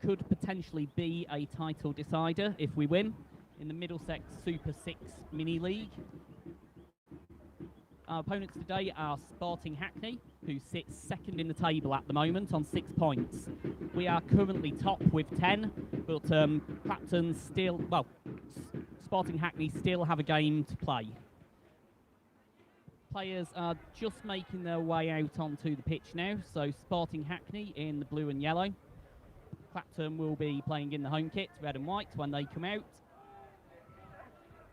could potentially be a title decider if we win in the Middlesex Super 6 Mini League. Our opponents today are Sporting Hackney, who sits second in the table at the moment on 6 points. We are currently top with 10, but Clapton still, well, Sporting Hackney still have a game to play. Players are just making their way out onto the pitch now, so Sporting Hackney in the blue and yellow. Clapton will be playing in the home kit, red and white, when they come out.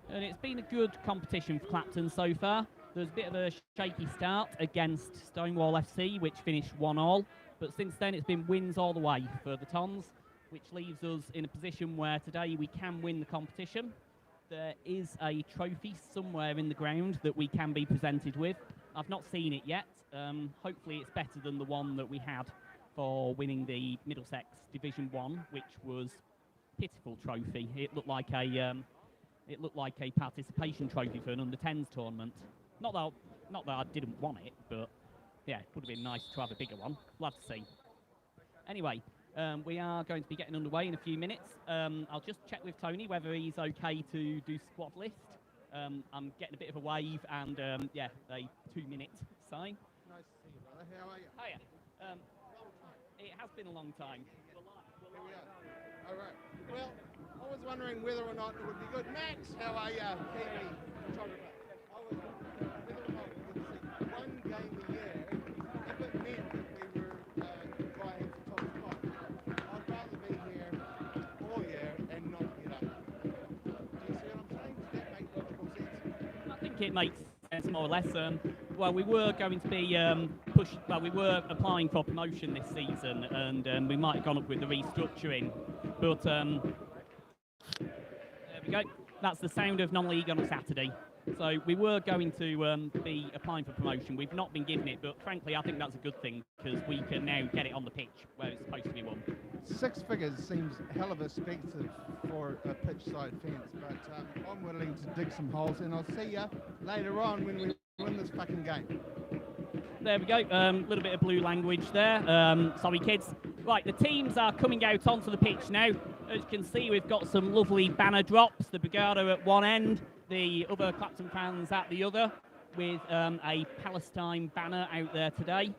And it's been a good competition for Clapton so far. There's a bit of a shaky start against Stonewall FC, which finished 1-1, but since then it's been wins all the way for the Tons, which leaves us in a position where today we can win the competition. There is a trophy somewhere in the ground that we can be presented with. I've not seen it yet. Hopefully it's better than the one that we had for winning the Middlesex Division 1, which was a pitiful trophy. It looked like a participation trophy for an under-10s tournament. Not that I didn't want it, but yeah, it would have been nice to have a bigger one. Glad to see. Anyway, we are going to be getting underway in a few minutes. I'll just check with Tony whether he's okay to do squad list. I'm getting a bit of a wave and yeah, a 2-minute sign. Nice to see you, brother. How are you? Hiya. It has been a long time. Here we are. All right. Well, I was wondering whether or not it would be good. Max, how are you? Kiwi photographer. I was wondering whether or not we would see one game a year if it meant that we were vying for top spot. I'd rather be here all year and not get up. Do you see what I'm saying? Does that make logical sense? I think it makes sense more or less. Well, we were going to be we were applying for promotion this season, and we might have gone up with the restructuring. But there we go. That's the sound of non-league on a Saturday. So we were going to be applying for promotion. We've not been given it, but frankly, I think that's a good thing because we can now get it on the pitch where it's supposed to be won. 6 figures seems hell of expensive for a pitch side fence, but I'm willing to dig some holes, and I'll see you later on when we win this fucking game. There we go. A little bit of blue language there. Sorry, kids. Right, the teams are coming out onto the pitch now. As you can see, we've got some lovely banner drops. The Brigada at one end, the other Clapton fans at the other, with a Palestine banner out there today.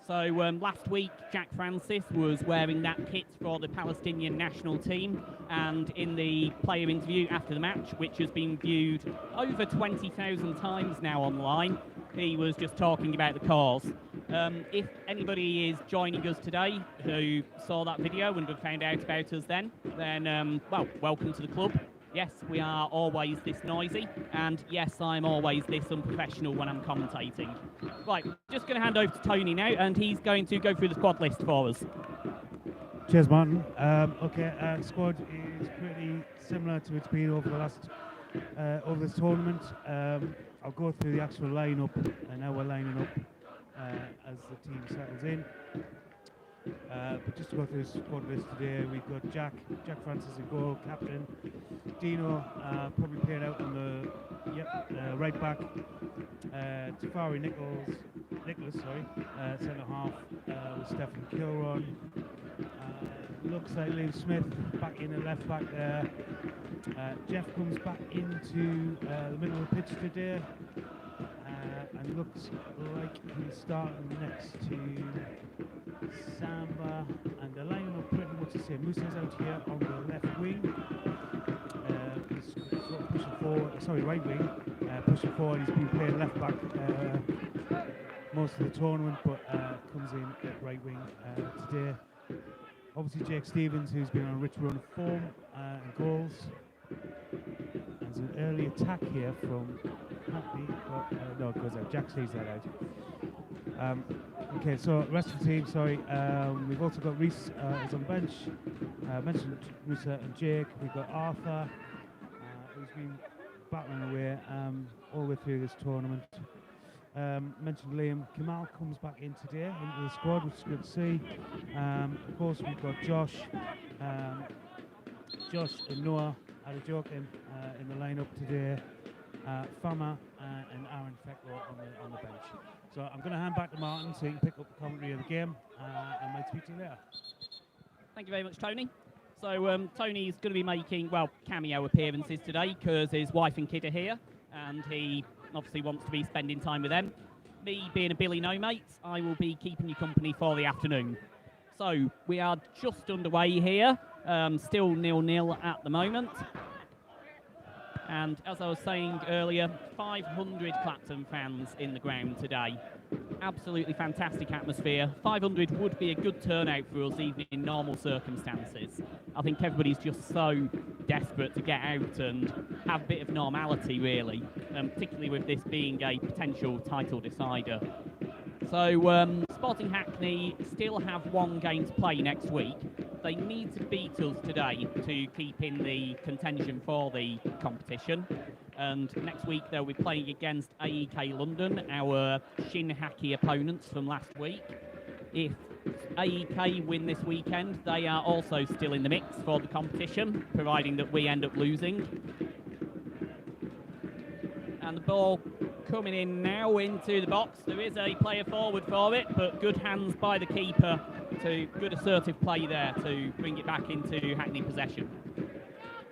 So last week, Jack Francis was wearing that kit for the Palestinian national team, and in the player interview after the match, which has been viewed over 20,000 times now online, he was just talking about the cause. If anybody is joining us today who saw that video and have found out about us then well, welcome to the club. Yes, we are always this noisy, and yes, I'm always this unprofessional when I'm commentating. Right, just going to hand over to Tony now, and he's going to go through the squad list for us. Cheers, Martin. Okay, squad is pretty similar to it's been over the last over this tournament. I'll go through the actual lineup and how we're lining up as the team settles in. But just to go through the squad list today, we've got Jack Francis in goal, captain. Dino probably playing out on the right back. Tafari Nicholas, centre half with Stephen Kilron. Looks like Liam Smith back in the left back there. Jeff comes back into the middle of the pitch today. And looks like he's starting next to Samba, and the line up pretty much the same. Musa's out here on the left wing. He's sort of pushing forward, right wing, pushing forward. He's been playing left back most of the tournament, but comes in at right wing today. Obviously Jake Stevens, who's been on a rich run of form and goals. There's an early attack here from Hackney, but no, it goes out. Jack sees that out. Okay, so rest of the team, sorry. We've also got Reese is on bench. Mentioned Musa and Jake. We've got Arthur, who's been battling away all the way through this tournament. Mentioned Liam. Kamal comes back in today into the squad, which is good to see. Of course, we've got Josh and Noah Adejokin in the lineup today. Fama and Aaron Feckler on the bench. So I'm going to hand back to Martin so he can pick up the commentary of the game and might speak to you later. Thank you very much, Tony. So Tony's going to be making, well, cameo appearances today because his wife and kid are here, and he obviously wants to be spending time with them. Me being a Billy No Mate, I will be keeping you company for the afternoon. So we are just underway here, still 0-0 at the moment. And as I was saying earlier, 500 Clapton fans in the ground today. Absolutely fantastic atmosphere. 500 would be a good turnout for us even in normal circumstances. I think everybody's just so desperate to get out and have a bit of normality, really, particularly with this being a potential title decider. So Sporting Hackney still have one game to play next week. They need to beat us today to keep in the contention for the competition. And next week they'll be playing against AEK London, our shin hacky opponents from last week. If AEK win this weekend, they are also still in the mix for the competition, providing that we end up losing. And the ball coming in now into the box. There is a player forward for it, but good hands by the keeper, to good assertive play there to bring it back into Hackney possession.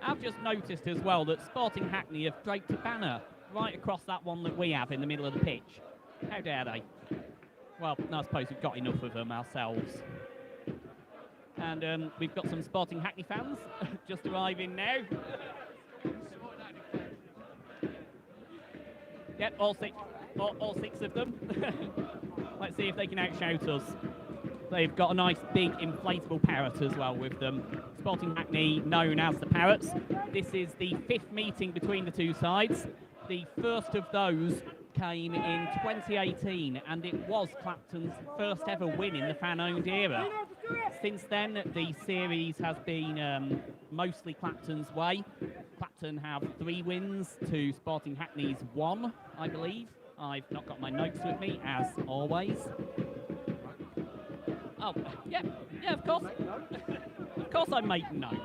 I've just noticed as well that Sporting Hackney have draped a banner right across that one that we have in the middle of the pitch. How dare they? Well, no, I suppose we've got enough of them ourselves. And we've got some Sporting Hackney fans just arriving now. Yep, all six of them. Let's see if they can outshout us. They've got a nice big inflatable parrot as well with them. Sporting Hackney, known as the Parrots. This is the 5th meeting between the two sides. The first of those came in 2018, and it was Clapton's first ever win in the fan-owned era. Since then, the series has been mostly Clapton's way. Clapton have 3 wins to Sporting Hackney's 1, I believe. I've not got my notes with me, as always. Oh, yeah, of course. Of course I make notes.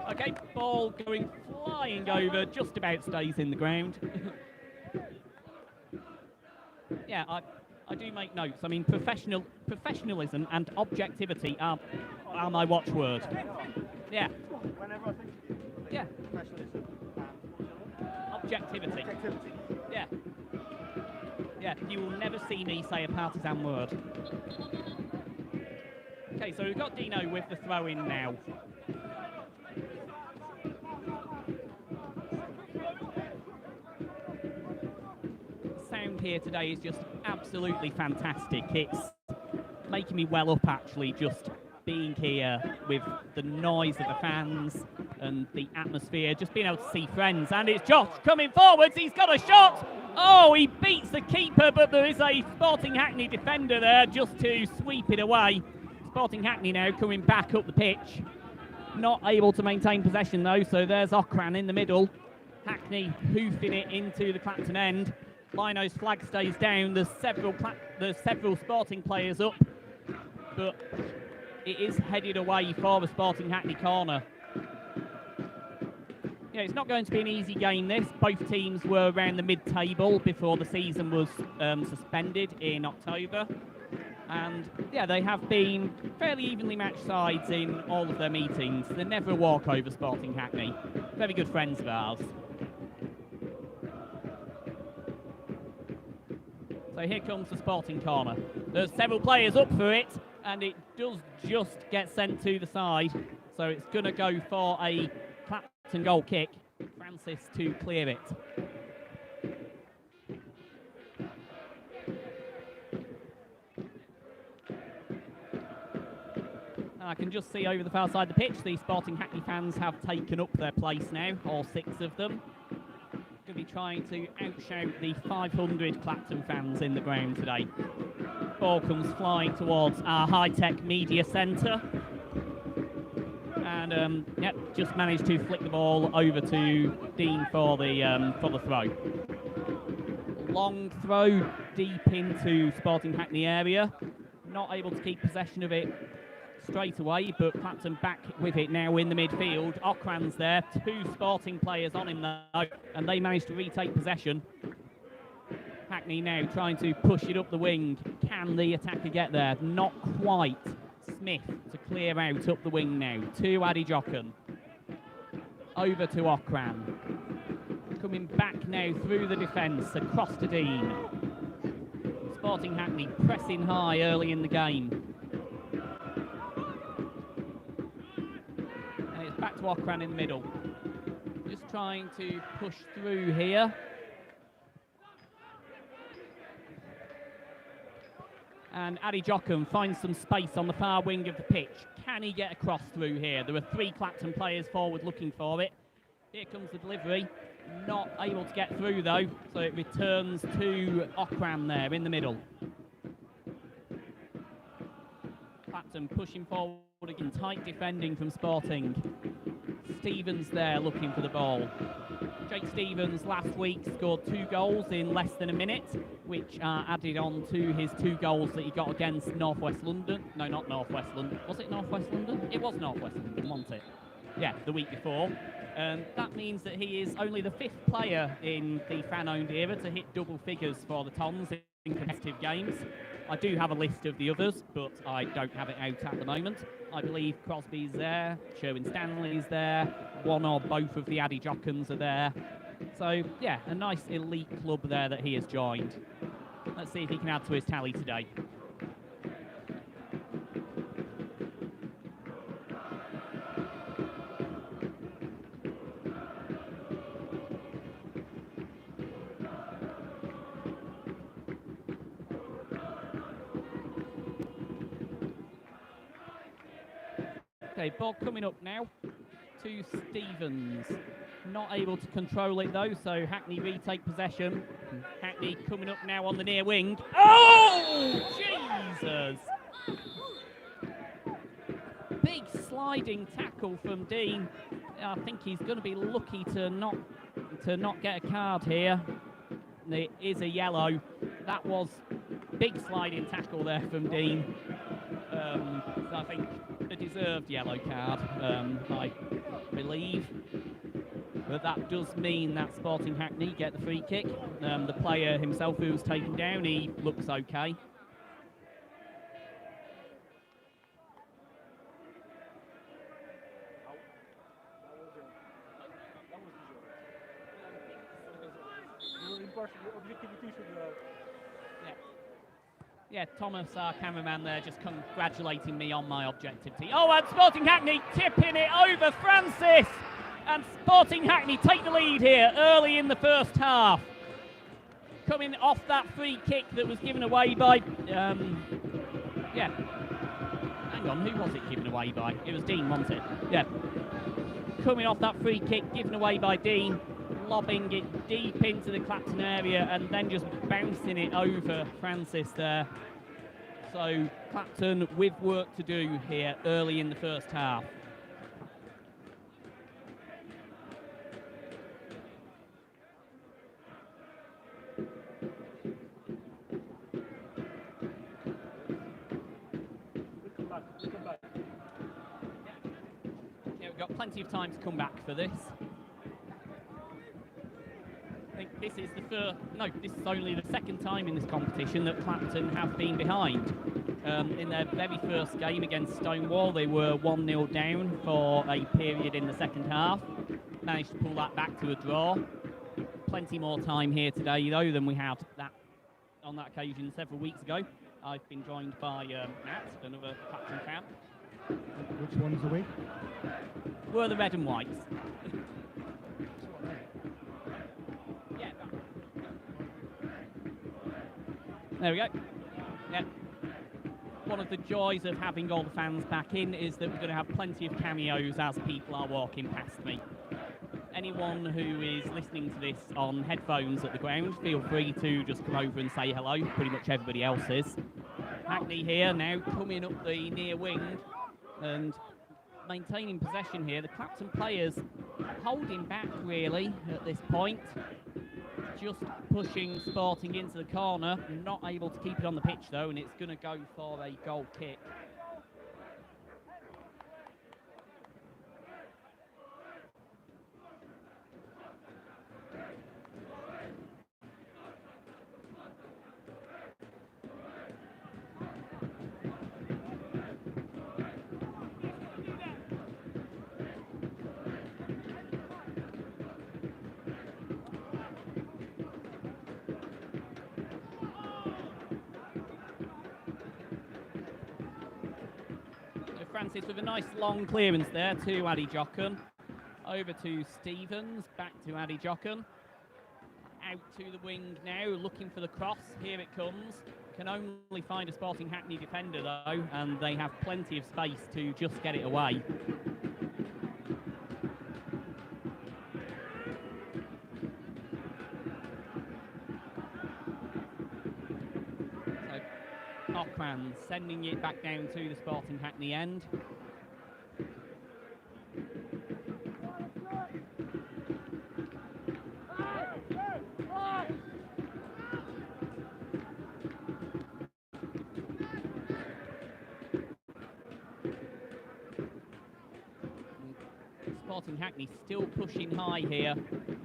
Okay, ball going flying over, just about stays in the ground. Yeah, I do make notes. I mean, professionalism and objectivity are my watchword. Yeah. Whenever I think Yeah. professionalism and Objectivity. objectivity. Yeah. Yeah, you will never see me say a partisan word. Okay, so we've got Dino with the throw-in now. The sound here today is just absolutely fantastic. It's making me well up, actually, just being here with the noise of the fans and the atmosphere, just being able to see friends. And it's Josh coming forwards, he's got a shot! Oh, he beats the keeper, but there is a Sporting Hackney defender there just to sweep it away. Sporting Hackney now coming back up the pitch. Not able to maintain possession though, so there's Okran in the middle. Hackney hoofing it into the Clapton end. Lino's flag stays down, there's several Sporting players up, but it is headed away for the Sporting Hackney corner. Yeah, it's not going to be an easy game, this. Both teams were around the mid-table before the season was suspended in October. And, yeah, they have been fairly evenly matched sides in all of their meetings. They're never a walkover, Sporting Hackney. Very good friends of ours. So here comes the Sporting corner. There's several players up for it, and it does just get sent to the side. So it's going to go for a Clapton goal kick. Francis to clear it. And I can just see over the far side of the pitch, the Sporting Hackney fans have taken up their place now, all 6 of them. Going to be trying to outshout the 500 Clapton fans in the ground today. Ball comes flying towards our high-tech media centre. And, yep, just managed to flick the ball over to Dean for the throw. Long throw deep into Sporting Hackney area. Not able to keep possession of it straight away, but Clapton back with it now in the midfield. Okran's there, 2 Sporting players on him though, and they managed to retake possession. Hackney now trying to push it up the wing. Can the attacker get there? Not quite. Smith to clear out up the wing now. To Adi Jochen. Over to Okran. Coming back now through the defence, across to Dean. Sporting Hackney pressing high early in the game. And it's back to Okran in the middle. Just trying to push through here. And Adi Jochen finds some space on the far wing of the pitch. Can he get across through here? There are 3 Clapton players forward looking for it. Here comes the delivery. Not able to get through though, so it returns to Okran there in the middle. Clapton pushing forward again, tight defending from Sporting. Stevens there looking for the ball. Jake Stevens last week scored 2 goals in less than a minute, which are added on to his 2 goals that he got against North West London. No, not North West London. Was it North West London? It was North West London, wasn't it? Yeah, the week before. That means that he is only the 5th player in the fan-owned era to hit double figures for the Tons in competitive games. I do have a list of the others, but I don't have it out at the moment. I believe Crosby's there, Sherwin Stanley's there, one or both of the Adi Jochens are there. So, yeah, a nice elite club there that he has joined. Let's see if he can add to his tally today. Okay, ball coming up now to Stevens. Not able to control it though, so Hackney retake possession. Hackney coming up now on the near wing. Oh, Jesus! Big sliding tackle from Dean. I think he's going to be lucky to not get a card here. It is a yellow. That was big sliding tackle there from Dean. So I think a deserved yellow card, I believe. But that does mean that Sporting Hackney get the free kick. The player himself who was taken down, he looks okay. Yeah, Thomas, our cameraman there, just congratulating me on my objectivity. Oh, and Sporting Hackney tipping it over Francis! And Sporting Hackney take the lead here early in the first half. Coming off that free kick that was given away by... yeah. Hang on, who was it given away by? It was Dean, wasn't it? Yeah. Coming off that free kick given away by Dean, lobbing it deep into the Clapton area and then just bouncing it over Francis there. So Clapton with work to do here early in the first half. Yeah, we've got plenty of time to come back for this. I think this is this is only the 2nd time in this competition that Clapton have been behind. In their very first game against Stonewall, they were 1-0 down for a period in the second half. Managed to pull that back to a draw. Plenty more time here today, though, than we had on that occasion several weeks ago. I've been joined by Matt, another Clapton fan. Which ones are we? We're the red and whites. There we go. Yeah. One of the joys of having all the fans back in is that we're going to have plenty of cameos as people are walking past me. Anyone who is listening to this on headphones at the ground, feel free to just come over and say hello. Pretty much everybody else is. Hackney here now coming up the near wing and maintaining possession here. The Clapton players holding back really at this point. Just pushing Sporting into the corner, not able to keep it on the pitch though, and it's going to go for a goal kick. Francis with a nice long clearance there to Addy Jochen. Over to Stevens, back to Addy Jochen. Out to the wing now, looking for the cross. Here it comes. Can only find a Sporting Hackney defender though, and they have plenty of space to just get it away. So Ochran sending it back down to the Sporting Hackney end. Sporting Hackney still pushing high here,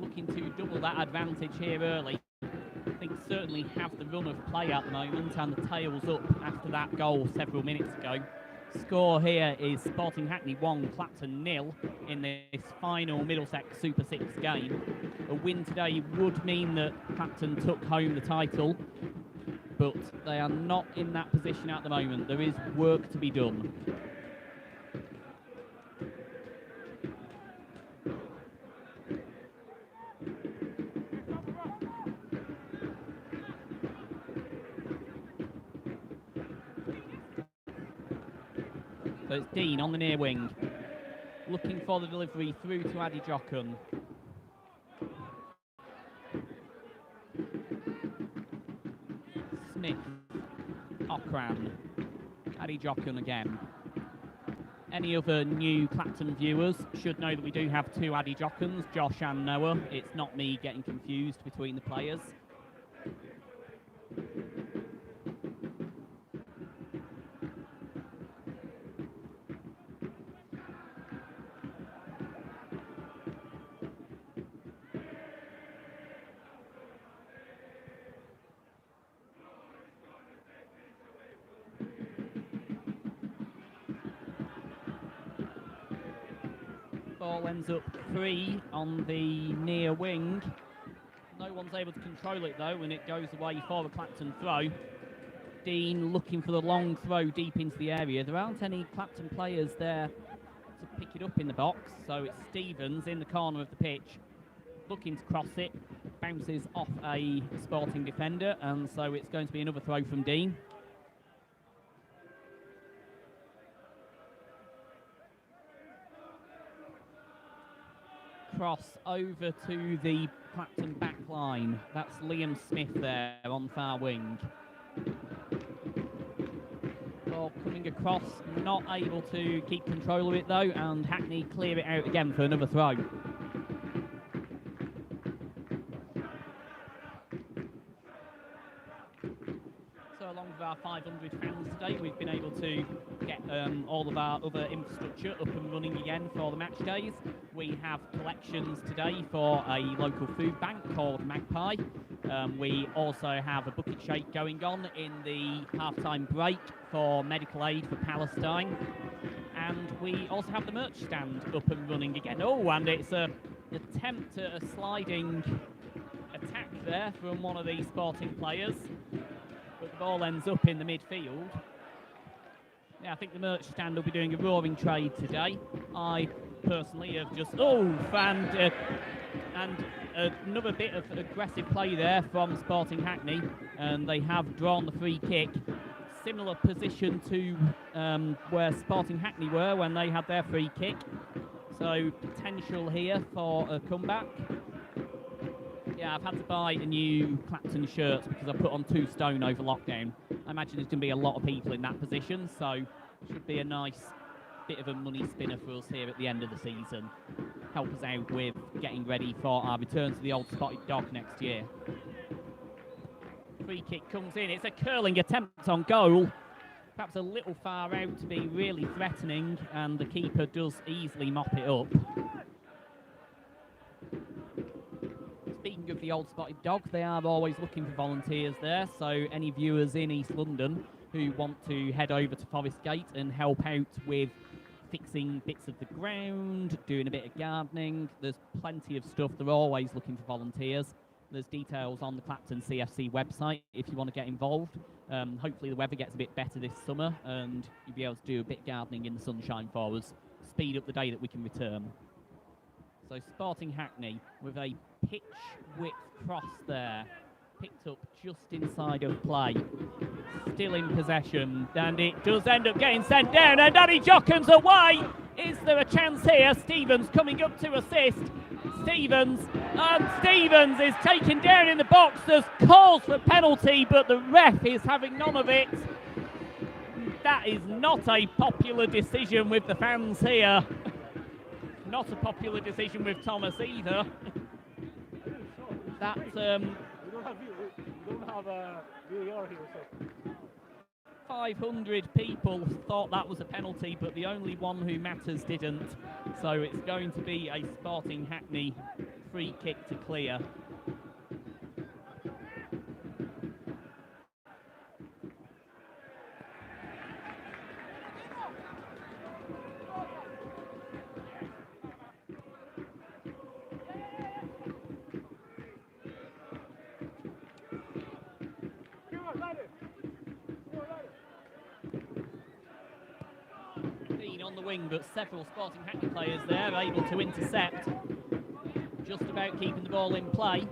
looking to double that advantage here early. I think certainly have the run of play at the moment, and the tail's up after that goal several minutes ago. Score here is Sporting Hackney 1, Clapton 0 in this final Middlesex Super 6 game. A win today would mean that Clapton took home the title, but they are not in that position at the moment. There is work to be done. So it's Dean on the near wing, looking for the delivery through to Addy Jochen. Smith, Ochran, Addy Jochen again. Any other new Clapton viewers should know that we do have two Addy Jochens, Josh and Noah. It's not me getting confused between the players. Ball ends up free on the near wing. No one's able to control it though, and it goes away for the Clapton throw. Dean looking for the long throw deep into the area. There aren't any Clapton players there to pick it up in the box, so it's Stevens in the corner of the pitch, looking to cross it. Bounces off a Sporting defender, and so it's going to be another throw from Dean. Cross over to the Clapton back line. That's Liam Smith there on far wing. Ball coming across, not able to keep control of it though, and Hackney clear it out again for another throw. So along with our 500 fans today, we've been able to get all of our other infrastructure up and running again for the match days. We have collections today for a local food bank called Magpie. We also have a bucket shake going on in the half-time break for medical aid for Palestine. And we also have the merch stand up and running again. Oh, and it's an attempt at a sliding attack there from one of these Sporting players. But the ball ends up in the midfield. Yeah, I think the merch stand will be doing a roaring trade today. I personally have just and another bit of aggressive play there from Sporting Hackney, and they have drawn the free kick. Similar position to where Sporting Hackney were when they had their free kick, so potential here for a comeback. Yeah, I've had to buy a new Clapton shirt because I put on 2 stone over lockdown. I imagine there's going to be a lot of people in that position, so it should be a nice bit of a money spinner for us here at the end of the season. Help us out with getting ready for our return to the Old Spotted Dog next year. Free kick comes in. It's a curling attempt on goal. Perhaps a little far out to be really threatening, and the keeper does easily mop it up. Speaking of the Old Spotted Dog, they are always looking for volunteers there, so any viewers in East London who want to head over to Forest Gate and help out with fixing bits of the ground, doing a bit of gardening, there's plenty of stuff. They're always looking for volunteers. There's details on the Clapton CFC website if you want to get involved. Hopefully the weather gets a bit better this summer and you'll be able to do a bit of gardening in the sunshine for us. Speed up the day that we can return. So Sporting Hackney with a pitch width cross there. Picked up just inside of play. Still in possession, and it does end up getting sent down, and Danny Jocken's away. Is there a chance here? Stevens coming up to assist. Stevens is taken down in the box. There's calls for penalty, but the ref is having none of it. That is not a popular decision with the fans here. Not a popular decision with Thomas either. That We don't have a VAR here, so 500 people thought that was a penalty, but the only one who matters didn't. So it's going to be a Sporting Hackney free kick to clear. On the wing, but several Sporting Hackney players there able to intercept, just about keeping the ball in play,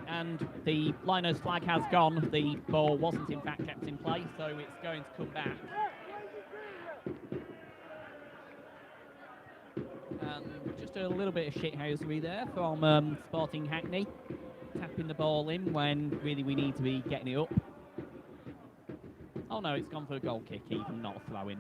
and the liner's flag has gone. The ball wasn't in fact kept in play, so it's going to come back. And just a little bit of shithousery there from Sporting Hackney, tapping the ball in when really we need to be getting it up. Oh no, it's gone for a goal kick even, not a throw-in.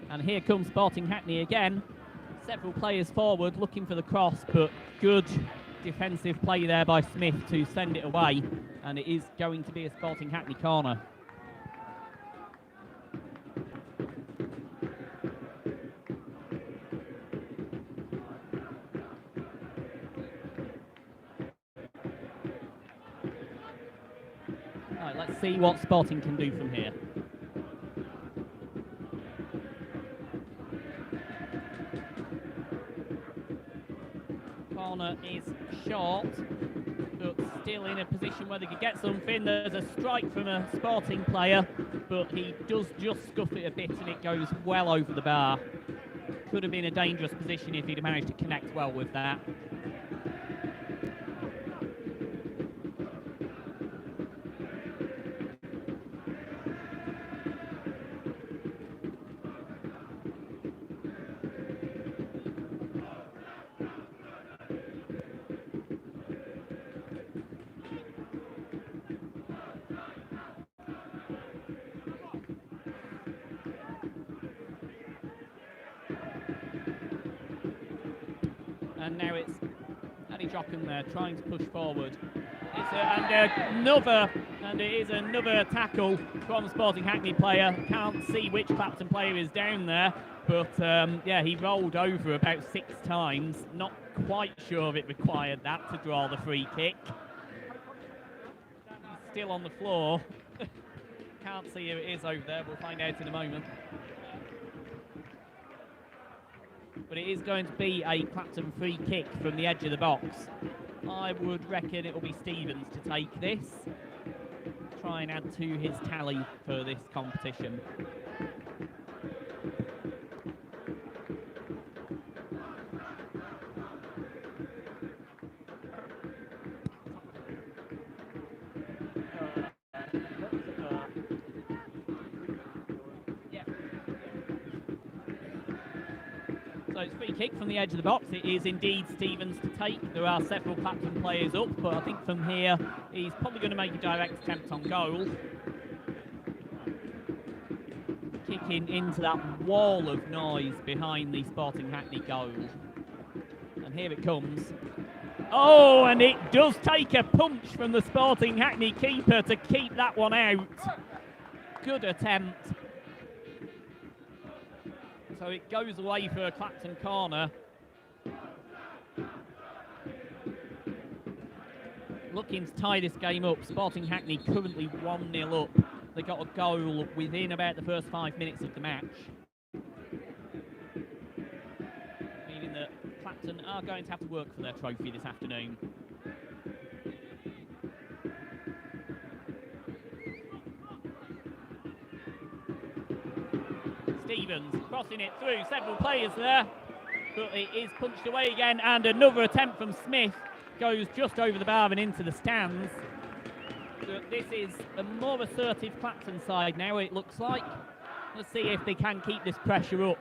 And here comes Sporting Hackney again. Several players forward looking for the cross, but good defensive play there by Smith to send it away. And it is going to be a Sporting Hackney corner. Let's see what Sporting can do from here. Corner is short, but still in a position where they could get something. There's a strike from a Sporting player, but he does just scuff it a bit and it goes well over the bar. Could have been a dangerous position if he'd managed to connect well with that. And now it's Danny Jocken there trying to push forward. And it is another tackle from the Sporting Hackney player. Can't see which Clapton player is down there, but yeah, he rolled over about 6 times. Not quite sure if it required that to draw the free kick. He's still on the floor. Can't see who it is over there. We'll find out in a moment. But it is going to be a Clapton free kick from the edge of the box. I would reckon it will be Stevens to take this. Try and add to his tally for this competition. So it's free kick from the edge of the box. It is indeed Stevens to take. There are several Clapton players up, but I think from here he's probably going to make a direct attempt on goal. Kicking into that wall of noise behind the Sporting Hackney goal. And here it comes. Oh, and it does take a punch from the Sporting Hackney keeper to keep that one out. Good attempt. So it goes away for a Clapton corner. looking to tie this game up. Sporting Hackney currently 1-0 up. They got a goal within about the first 5 minutes of the match, meaning that Clapton are going to have to work for their trophy this afternoon. Stevens crossing it through, several players there, but it is punched away again, and another attempt from Smith goes just over the bar and into the stands. But this is a more assertive Clapton side now, it looks like. Let's see if they can keep this pressure up.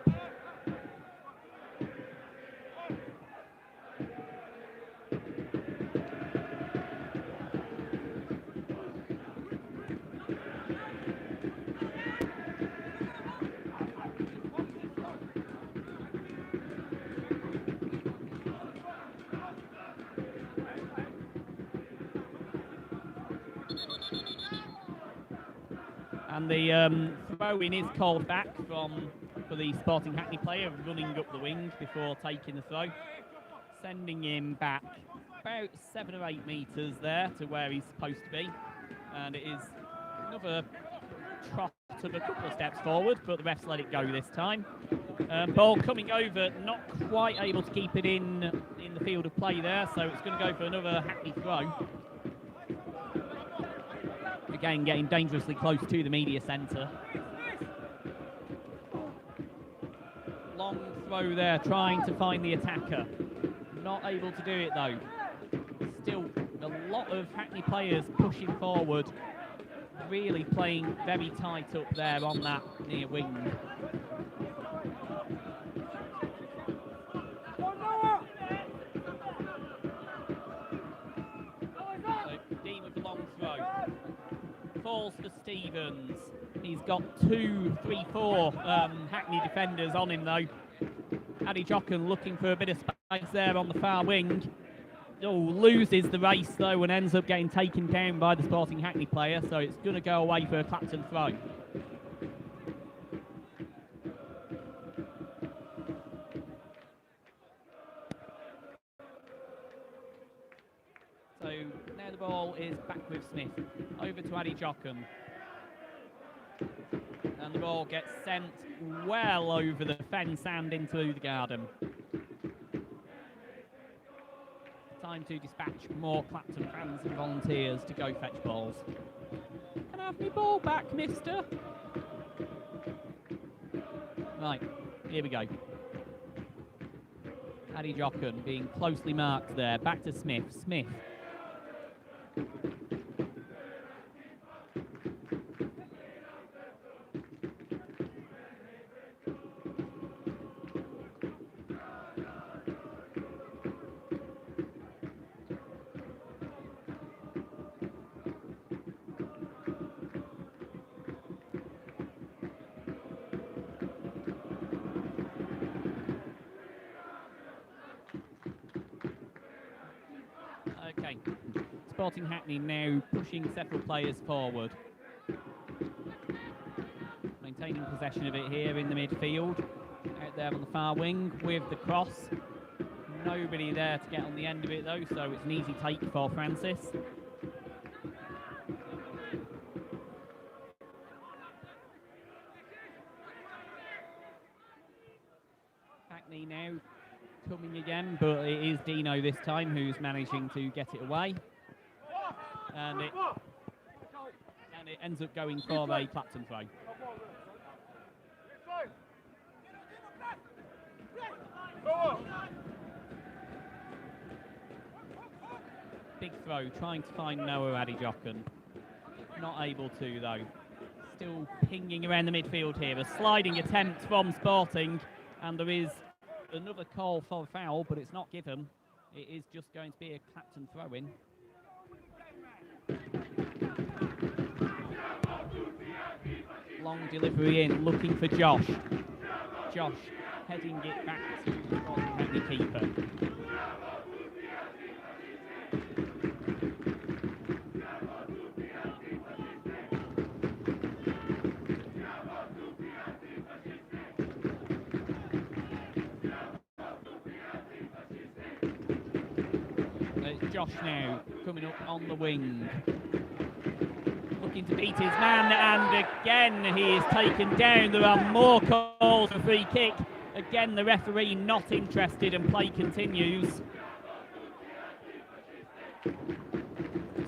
And the throw-in is called back for the Sporting Hackney player running up the wing before taking the throw, sending him back about 7 or 8 metres there to where he's supposed to be. And it is another trot of a couple of steps forward, but the refs let it go this time. Ball coming over, not quite able to keep it in the field of play there, so it's going to go for another Hackney throw. Again, getting dangerously close to the media centre. Long throw there, trying to find the attacker. Not able to do it though. Still a lot of Hackney players pushing forward, really playing very tight up there on that near wing. Falls for Stevens. He's got 2, 3, 4 Hackney defenders on him though. Addy Jochen looking for a bit of space there on the far wing. Oh, loses the race though and ends up getting taken down by the Sporting Hackney player, so it's going to go away for a Clapton throw. So now the ball is back with Smith. Over to Addy Jochen. And the ball gets sent well over the fence and into the garden. Time to dispatch more Clapton fans and volunteers to go fetch balls. Can I have my ball back, mister? Right, here we go. Addy Jochen being closely marked there. Back to Smith. Smith. Okay, Sporting Hackney now pushing several players forward. Maintaining possession of it here in the midfield. Out there on the far wing with the cross. Nobody there to get on the end of it though, so it's an easy take for Francis. Hackney now coming again, but it is Dino this time who's managing to get it away. And it ends up going for a Clapton throw. Big throw, trying to find Noah Addy Jochen. Not able to though. Still pinging around the midfield here. A sliding attempt from Sporting, and there is another call for a foul, but it's not given. It is just going to be a Clapton throw-in. Long delivery in, looking for Josh. Josh heading it back to the Sporting Hackney keeper. Josh now coming up on the wing. Looking to beat his man, and again he is taken down. There are more calls for free kick. Again, the referee not interested, and play continues.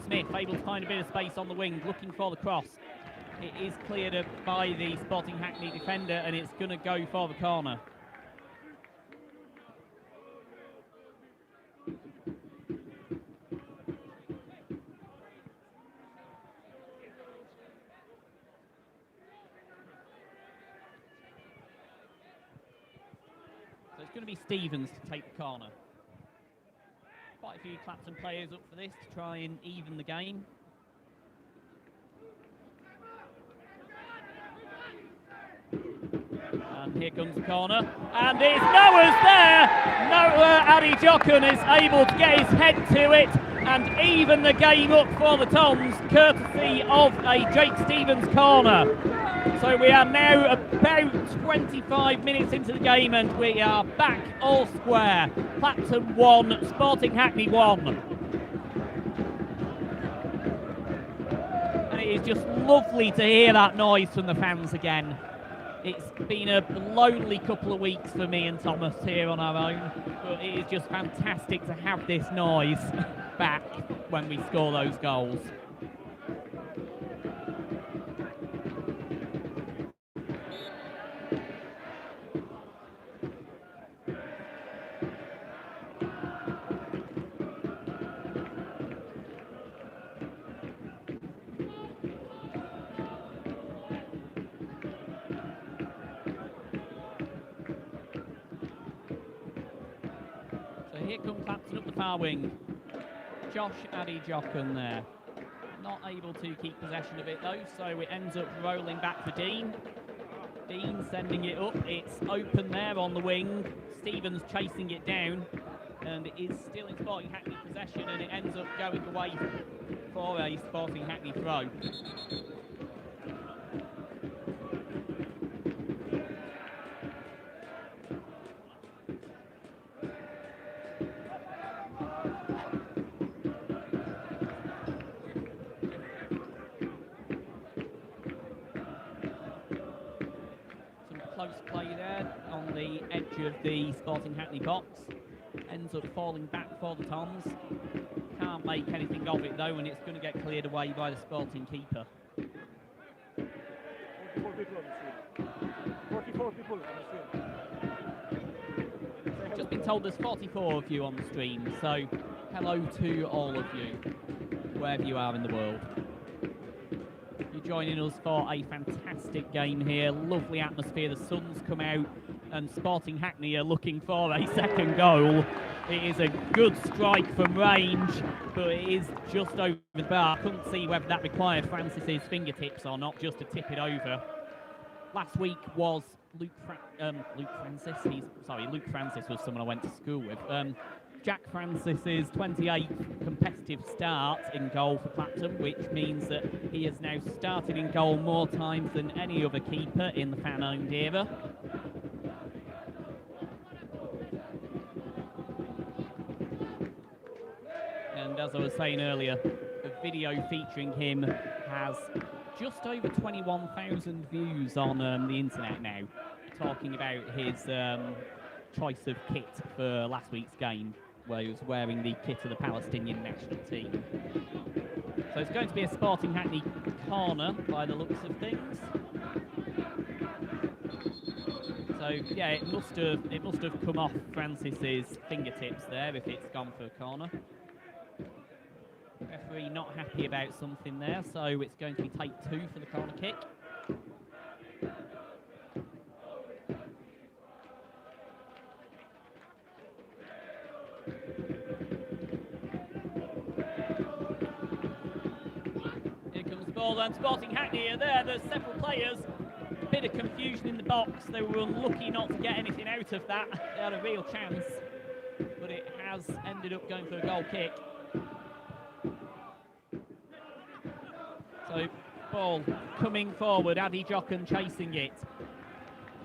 Smith able to find a bit of space on the wing, looking for the cross. It is cleared up by the Sporting Hackney defender, and it's going to go for the corner. So it's going to be Stevens to take the corner. Quite a few Clapton players up for this to try and even the game. And here comes the corner, and it's Noah's there! Noah Adijokun is able to get his head to it and even the game up for the Toms, courtesy of a Jake Stevens corner. So we are now about 25 minutes into the game, and we are back all square. Clapton 1, Sporting Hackney 1. And it is just lovely to hear that noise from the fans again. It's been a lonely couple of weeks for me and Thomas here on our own, but it is just fantastic to have this noise back when we score those goals. Here comes Clapton up the far wing. Josh Adijokun there. Not able to keep possession of it though, so it ends up rolling back for Dean. Dean sending it up. It's open there on the wing. Stevens chasing it down, and it is still in Sporting Hackney possession, and it ends up going away for a Sporting Hackney throw. Close play there on the edge of the Sporting Hackney box. Ends up falling back for the Toms. Can't make anything of it though, and it's going to get cleared away by the Sporting keeper. 44 people on the stream. 44 people on the stream. Just been told there's 44 of you on the stream, so hello to all of you, wherever you are in the world. You're joining us for a fantastic game here. Lovely atmosphere. The sun's come out, and Sporting Hackney are looking for a second goal. It is a good strike from range, but it is just over the bar. Couldn't see whether that required Francis's fingertips or not, just to tip it over. Last week was Luke Francis was someone I went to school with. Jack Francis's 28th competitive start in goal for Clapton, which means that he has now started in goal more times than any other keeper in the fan-owned era. And as I was saying earlier, the video featuring him has just over 21,000 views on the internet now, talking about his choice of kit for last week's game, where he was wearing the kit of the Palestinian national team. So it's going to be a Sporting Hackney corner by the looks of things. So yeah, it must have come off Francis's fingertips there if it's gone for a corner. Referee not happy about something there, so it's going to be take 2 for the corner kick. Here comes the ball, and Sporting Hackney are there. There's several players. A bit of confusion in the box. They were unlucky not to get anything out of that. They had a real chance, but it has ended up going for a goal kick. So, ball coming forward, Adijokun chasing it.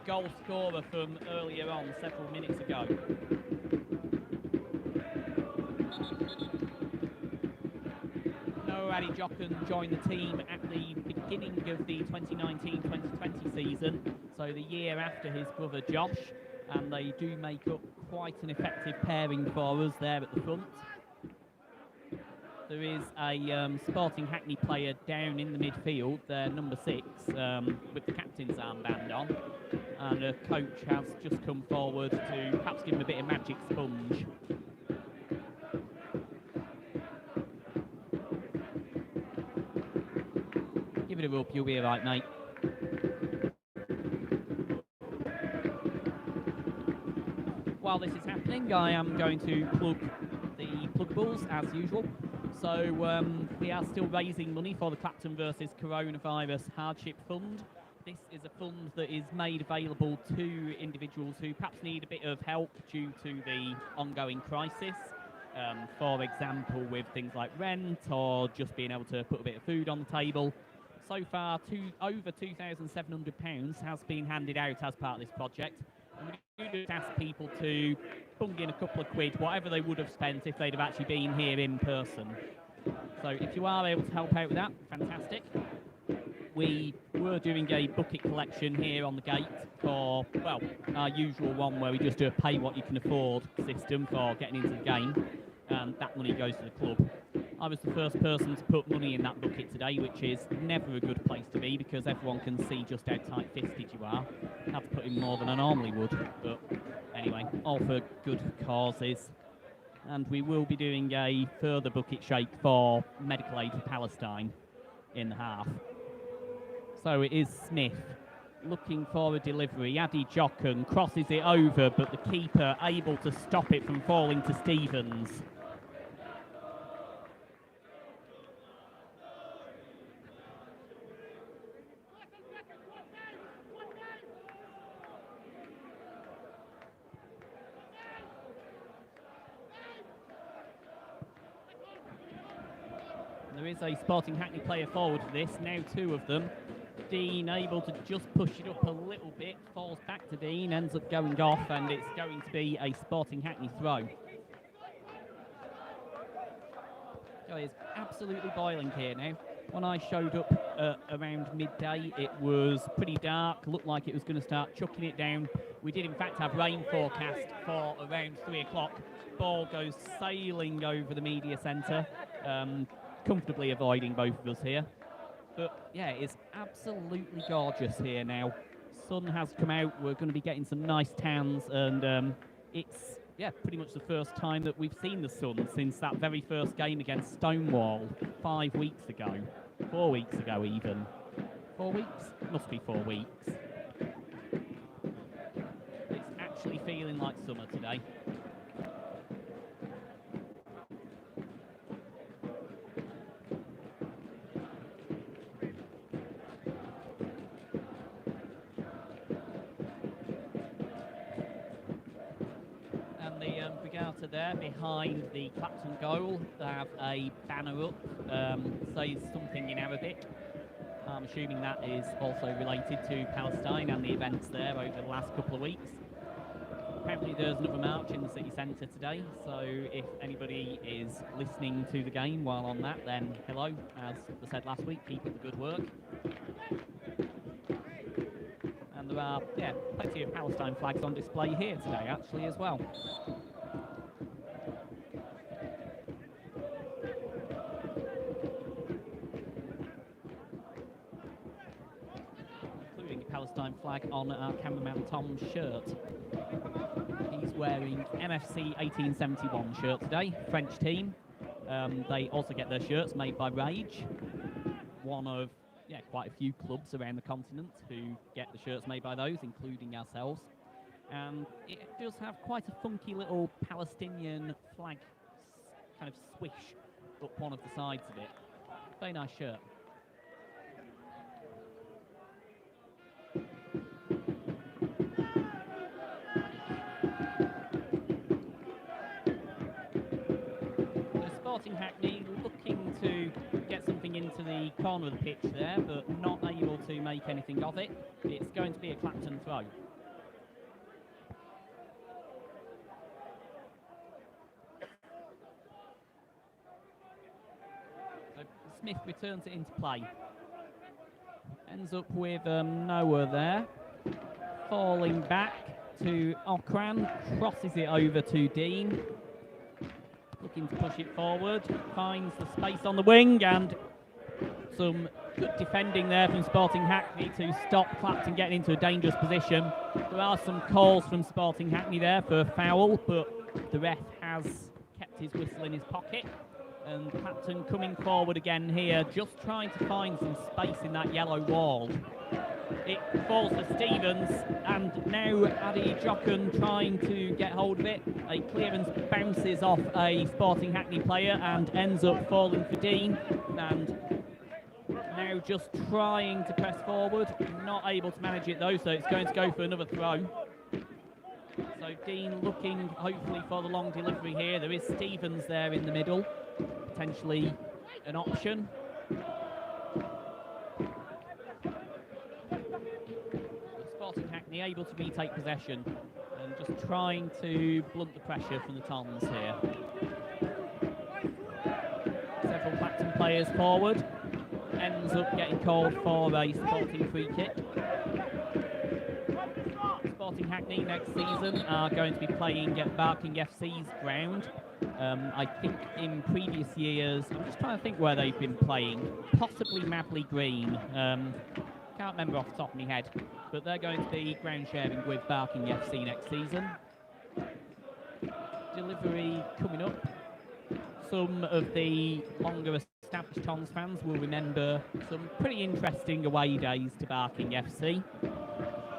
Goal scorer from earlier on, several minutes ago. Addy Jochen joined the team at the beginning of the 2019-2020 season, so the year after his brother Josh, and they do make up quite an effective pairing for us there at the front. There is a Sporting Hackney player down in the midfield, their number 6, with the captain's armband on, and a coach has just come forward to perhaps give him a bit of magic sponge. Give it a rub, you'll be alright, mate. While this is happening, I am going to plug the pluggables as usual. So we are still raising money for the Clapton versus Coronavirus Hardship Fund. This is a fund that is made available to individuals who perhaps need a bit of help due to the ongoing crisis. For example, with things like rent or just being able to put a bit of food on the table. So far, over £2,700 has been handed out as part of this project. And we do just ask people to bung in a couple of quid, whatever they would have spent if they'd have actually been here in person. So if you are able to help out with that, fantastic. We were doing a bucket collection here on the gate for, well, our usual one where we just do a pay what you can afford system for getting into the game, and that money goes to the club. I was the first person to put money in that bucket today, which is never a good place to be because everyone can see just how tight-fisted you are. I had to put in more than I normally would, but anyway, all for good causes. And we will be doing a further bucket shake for medical aid for Palestine in the half. So it is Smith looking for a delivery. Addy Jochen crosses it over, but the keeper able to stop it from falling to Stevens. There is a Sporting Hackney player forward for this, now 2 of them. Dean able to just push it up a little bit, falls back to Dean, ends up going off, and it's going to be a Sporting Hackney throw. So it's absolutely boiling here now. When I showed up around midday, it was pretty dark, looked like it was going to start chucking it down. We did in fact have rain forecast for around 3 o'clock. Ball goes sailing over the media centre. Comfortably avoiding both of us here. But yeah, it's absolutely gorgeous here now. Sun has come out, we're going to be getting some nice tans, and it's pretty much the first time that we've seen the sun since that very first game against Stonewall 5 weeks ago. 4 weeks ago even. 4 weeks? Must be 4 weeks. It's actually feeling like summer today. There behind the Clapton goal, they have a banner up, says something in Arabic. I'm assuming that is also related to Palestine and the events there over the last couple of weeks. Apparently there's another march in the city centre today, so if anybody is listening to the game while on that, then hello. As I said last week, keep up the good work. And there are, plenty of Palestine flags on display here today actually as well. Palestine flag on our cameraman Tom's shirt. He's wearing MFC 1871 shirt today, French team. They also get their shirts made by Rage, one of quite a few clubs around the continent who get the shirts made by those, including ourselves. And it does have quite a funky little Palestinian flag kind of swish up one of the sides of it. Very nice shirt. Hackney looking to get something into the corner of the pitch there, but not able to make anything of it. It's going to be a Clapton throw. So Smith returns it into play. Ends up with Noah there. Falling back to Okran. Crosses it over to Dean. Looking to push it forward. Finds the space on the wing and some good defending there from Sporting Hackney to stop Clapton getting into a dangerous position. There are some calls from Sporting Hackney there for a foul, but the ref has kept his whistle in his pocket. And Clapton coming forward again here, just trying to find some space in that yellow wall. It falls to Stevens, and now Adi Jochen trying to get hold of it. A clearance bounces off a Sporting Hackney player and ends up falling for Dean. And now just trying to press forward, not able to manage it though, so it's going to go for another throw. So Dean looking hopefully for the long delivery here. There is Stevens there in the middle, potentially an option. Sporting Hackney able to retake possession and just trying to blunt the pressure from the Tons here. Several Clapton players forward. Ends up getting called for a Sporting free kick. Sporting Hackney next season are going to be playing at Barking FC's ground. I think in previous years, I'm just trying to think where they've been playing. Possibly Mabley Green. Can't remember off the top of my head. But they're going to be ground sharing with Barking FC next season. Delivery coming up. Some of the longer established Tons fans will remember some pretty interesting away days to Barking FC.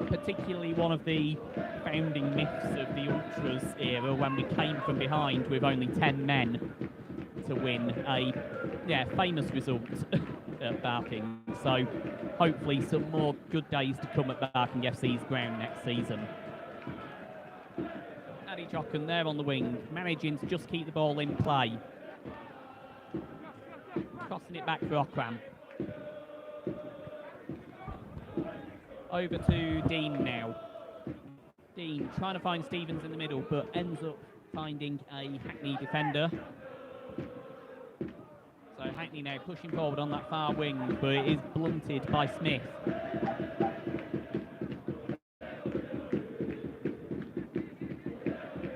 Particularly one of the founding myths of the Ultras era when we came from behind with only 10 men to win a famous result at Barking. So hopefully some more good days to come at Barking FC's ground next season. Adi Jochen there on the wing, managing to just keep the ball in play. Crossing it back for Okram. Over to Dean now. Dean trying to find Stevens in the middle, but ends up finding a Hackney defender. So Hackney now pushing forward on that far wing, but it is blunted by Smith.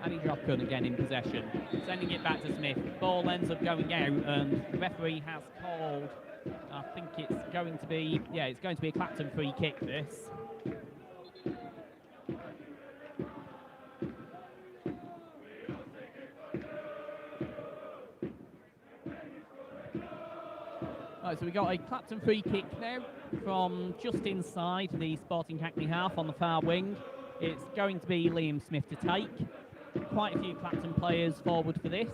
Adi Jochen again in possession, sending it back to Smith. Ball ends up going out, and the referee has called. I think it's going to be, it's going to be a Clapton free kick, this. Right, so we got a Clapton free kick now from just inside the Sporting Hackney half on the far wing. It's going to be Liam Smith to take. Quite a few Clapton players forward for this.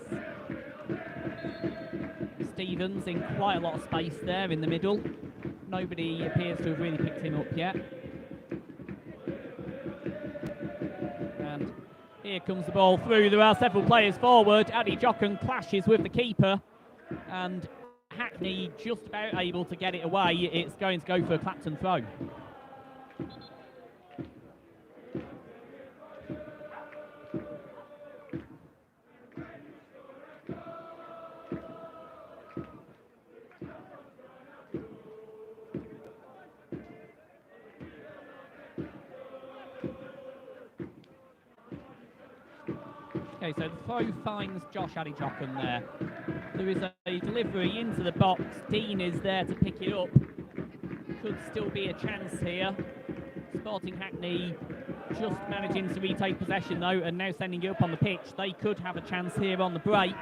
Stevens in quite a lot of space there in the middle. Nobody appears to have really picked him up yet. And here comes the ball through. There are several players forward. Adi Jochen clashes with the keeper. And Hackney just about able to get it away. It's going to go for a Clapton throw. Okay, so the throw finds Josh Adi Jochen there. There is a delivery into the box. Dean is there to pick it up. Could still be a chance here. Sporting Hackney just managing to retake possession though, and now sending it up on the pitch. They could have a chance here on the break.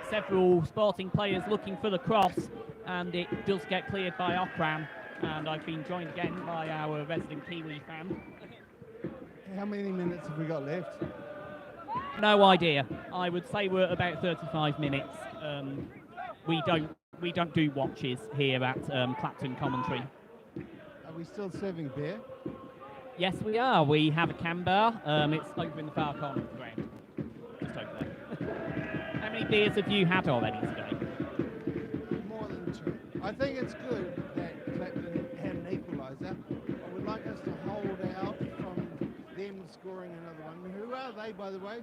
Several Sporting players looking for the cross, and it does get cleared by Okram. And I've been joined again by our resident Kiwi fan. How many minutes have we got left? No idea. I would say we're about 35 minutes. We don't do watches here at Clapton Commentary. Are we still serving beer? Yes, we are. We have a can bar. It's over in the far corner of the ground. Just over there. How many beers have you had already today? More than 2. I think it's good that Clapton had an equaliser. I would like us to hold out from them scoring another one. Who are they, by the way?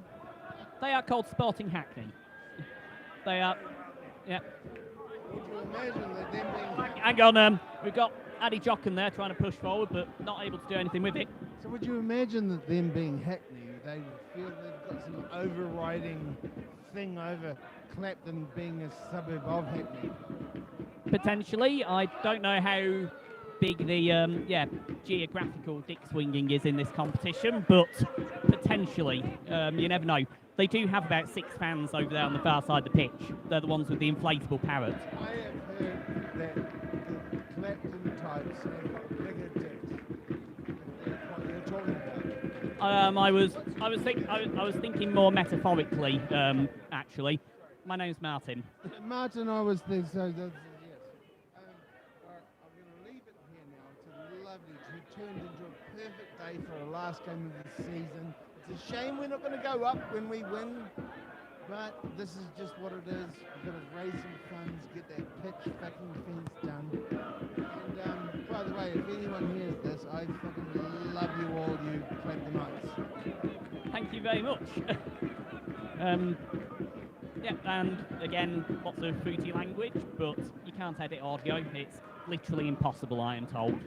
They are called Sporting Hackney. They are, yeah. Would you imagine that them being... Hang on, we've got Addy Jocken there trying to push forward, but not able to do anything with it. So would you imagine that them being Hackney, they feel they've got some overriding thing over Clapton being a suburb of Hackney? Potentially, I don't know how big the geographical dick swinging is in this competition, but potentially, you never know. They do have about 6 fans over there on the far side of the pitch. They're the ones with the inflatable parrot. I have heard that the Clapton types have got bigger dicks. That's what they're talking about. I was thinking more metaphorically, actually. My name's Martin. Martin, I was thinking, so that's, yes. All right, I'm going to leave it here now. It's lovely. It turned into a perfect day for a last game of the season. It's a shame we're not going to go up when we win, but this is just what it is. We've got to raise some funds, get that pitch fucking fence done. And by the way, if anyone hears this, I fucking love you all, you Claptonites. Thank you very much. Yeah, and again, lots of fruity language, but you can't edit audio. It's literally impossible, I am told.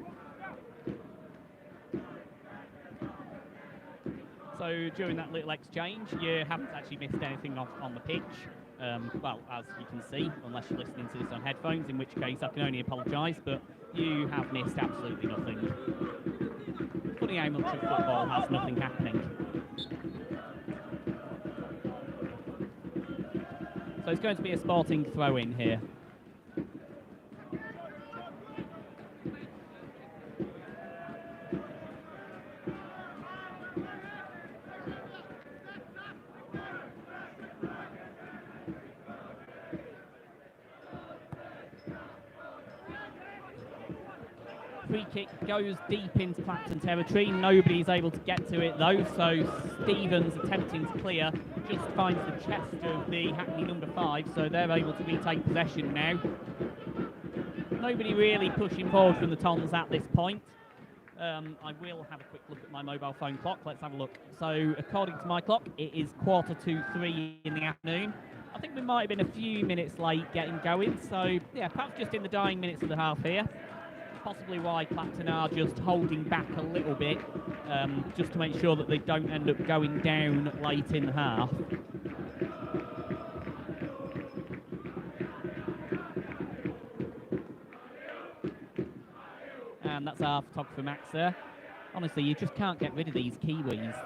So during that little exchange, you haven't actually missed anything on the pitch. Well, as you can see, unless you're listening to this on headphones, in which case I can only apologise, but you have missed absolutely nothing. Funny how much of football has nothing happening. So it's going to be a Sporting throw-in here. Free kick goes deep into Clapton territory. Nobody's able to get to it though, so Stevens attempting to clear just finds the chest of the Hackney number 5, so they're able to retake possession now. Nobody really pushing forward from the Tons at this point. I will have a quick look at my mobile phone clock. Let's have a look. So according to my clock, it is 2:45 in the afternoon. I think we might have been a few minutes late getting going, so yeah, perhaps just in the dying minutes of the half here. Possibly why Clapton are just holding back a little bit, just to make sure that they don't end up going down late in the half. And that's our photographer Max there. Honestly, you just can't get rid of these Kiwis.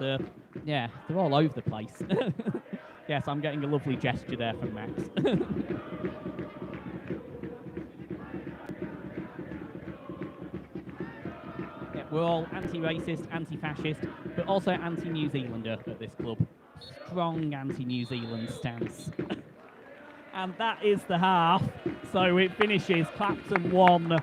They're all over the place. Yes, I'm getting a lovely gesture there from Max. We're all anti-racist, anti-fascist, but also anti-New Zealander at this club. Strong anti-New Zealand stance. And that is the half. So it finishes Clapton 1,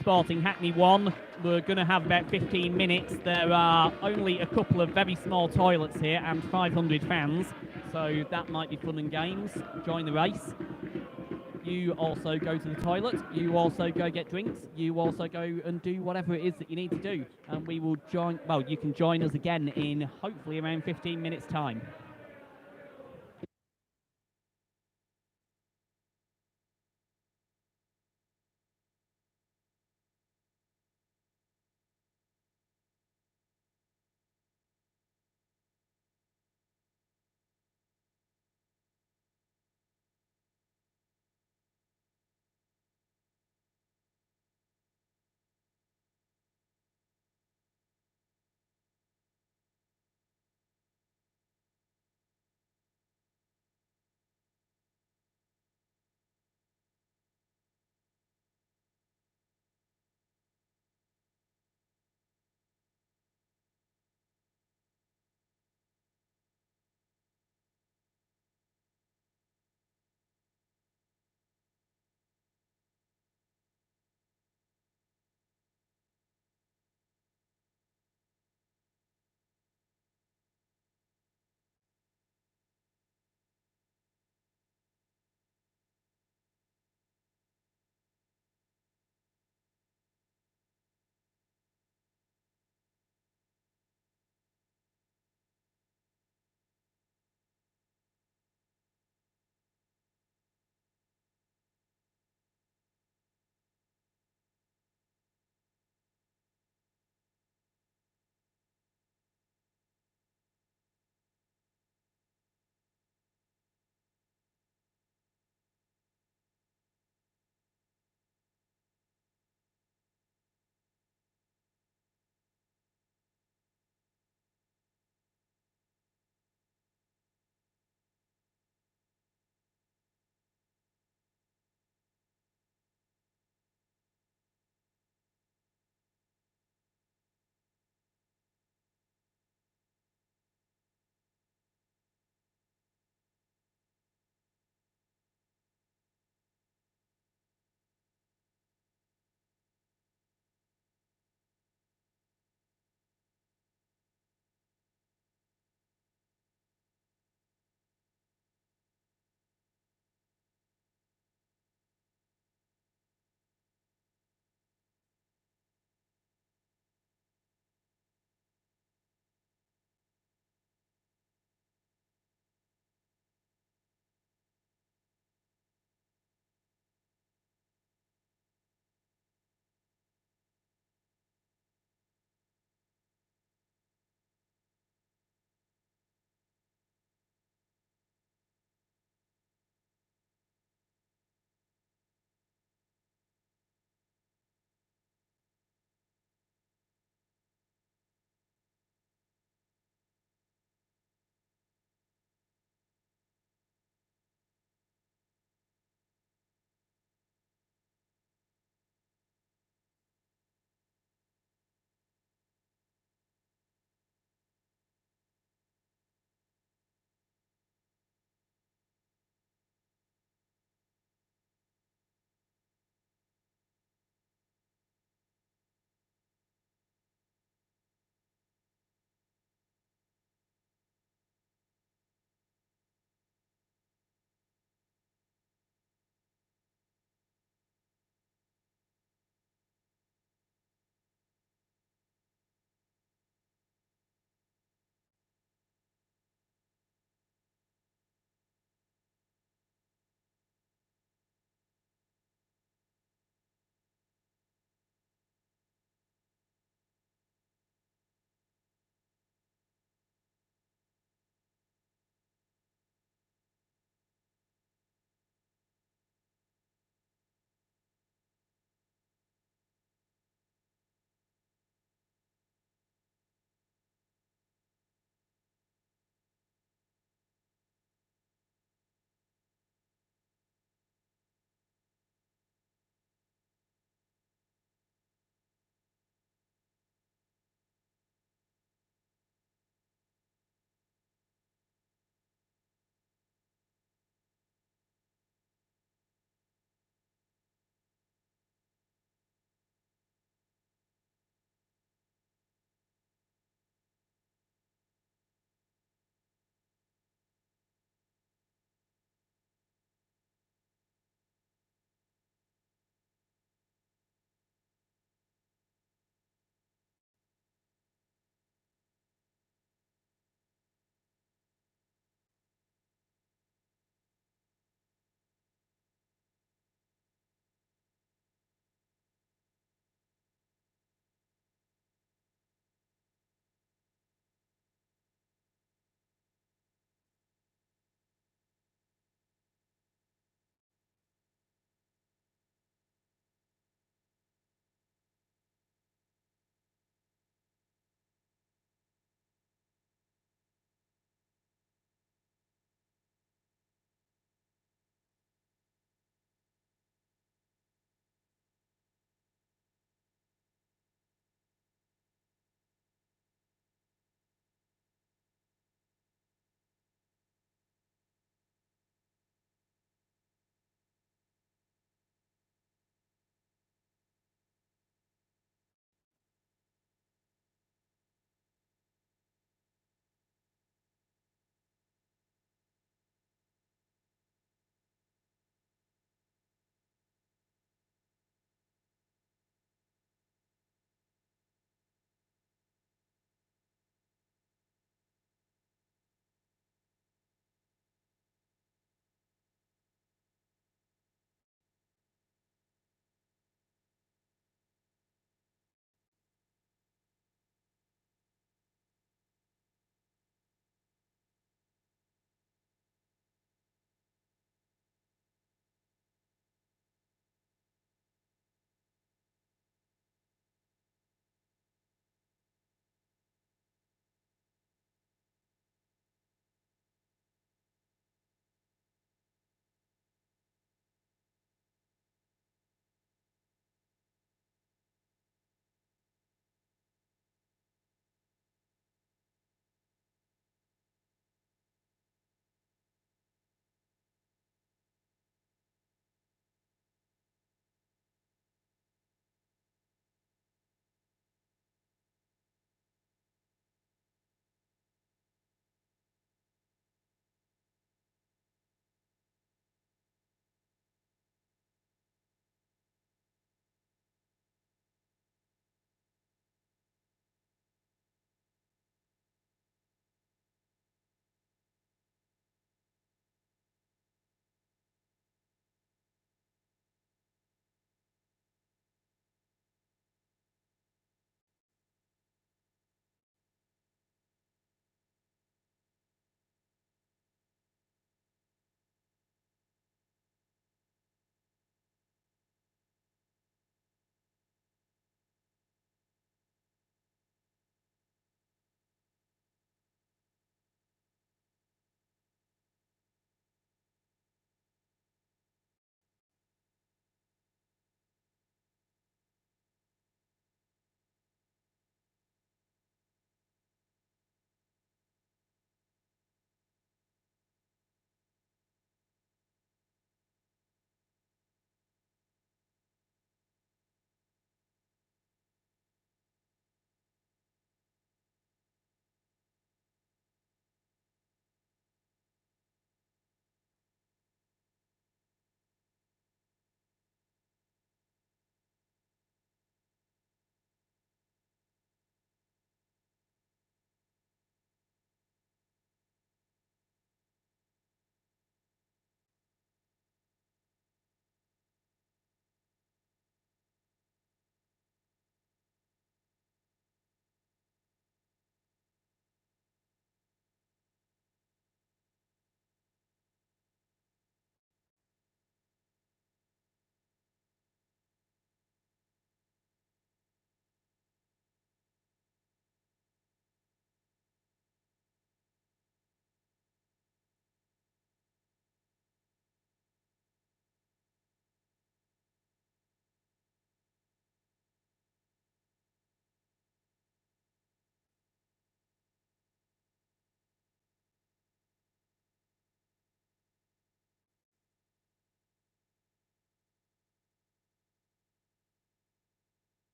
Sporting Hackney 1. We're going to have about 15 minutes. There are only a couple of very small toilets here and 500 fans. So that might be fun and games. Join the race. You also go to the toilet, you also go get drinks, you also go and do whatever it is that you need to do. And we will join, well, you can join us again in hopefully around 15 minutes' time.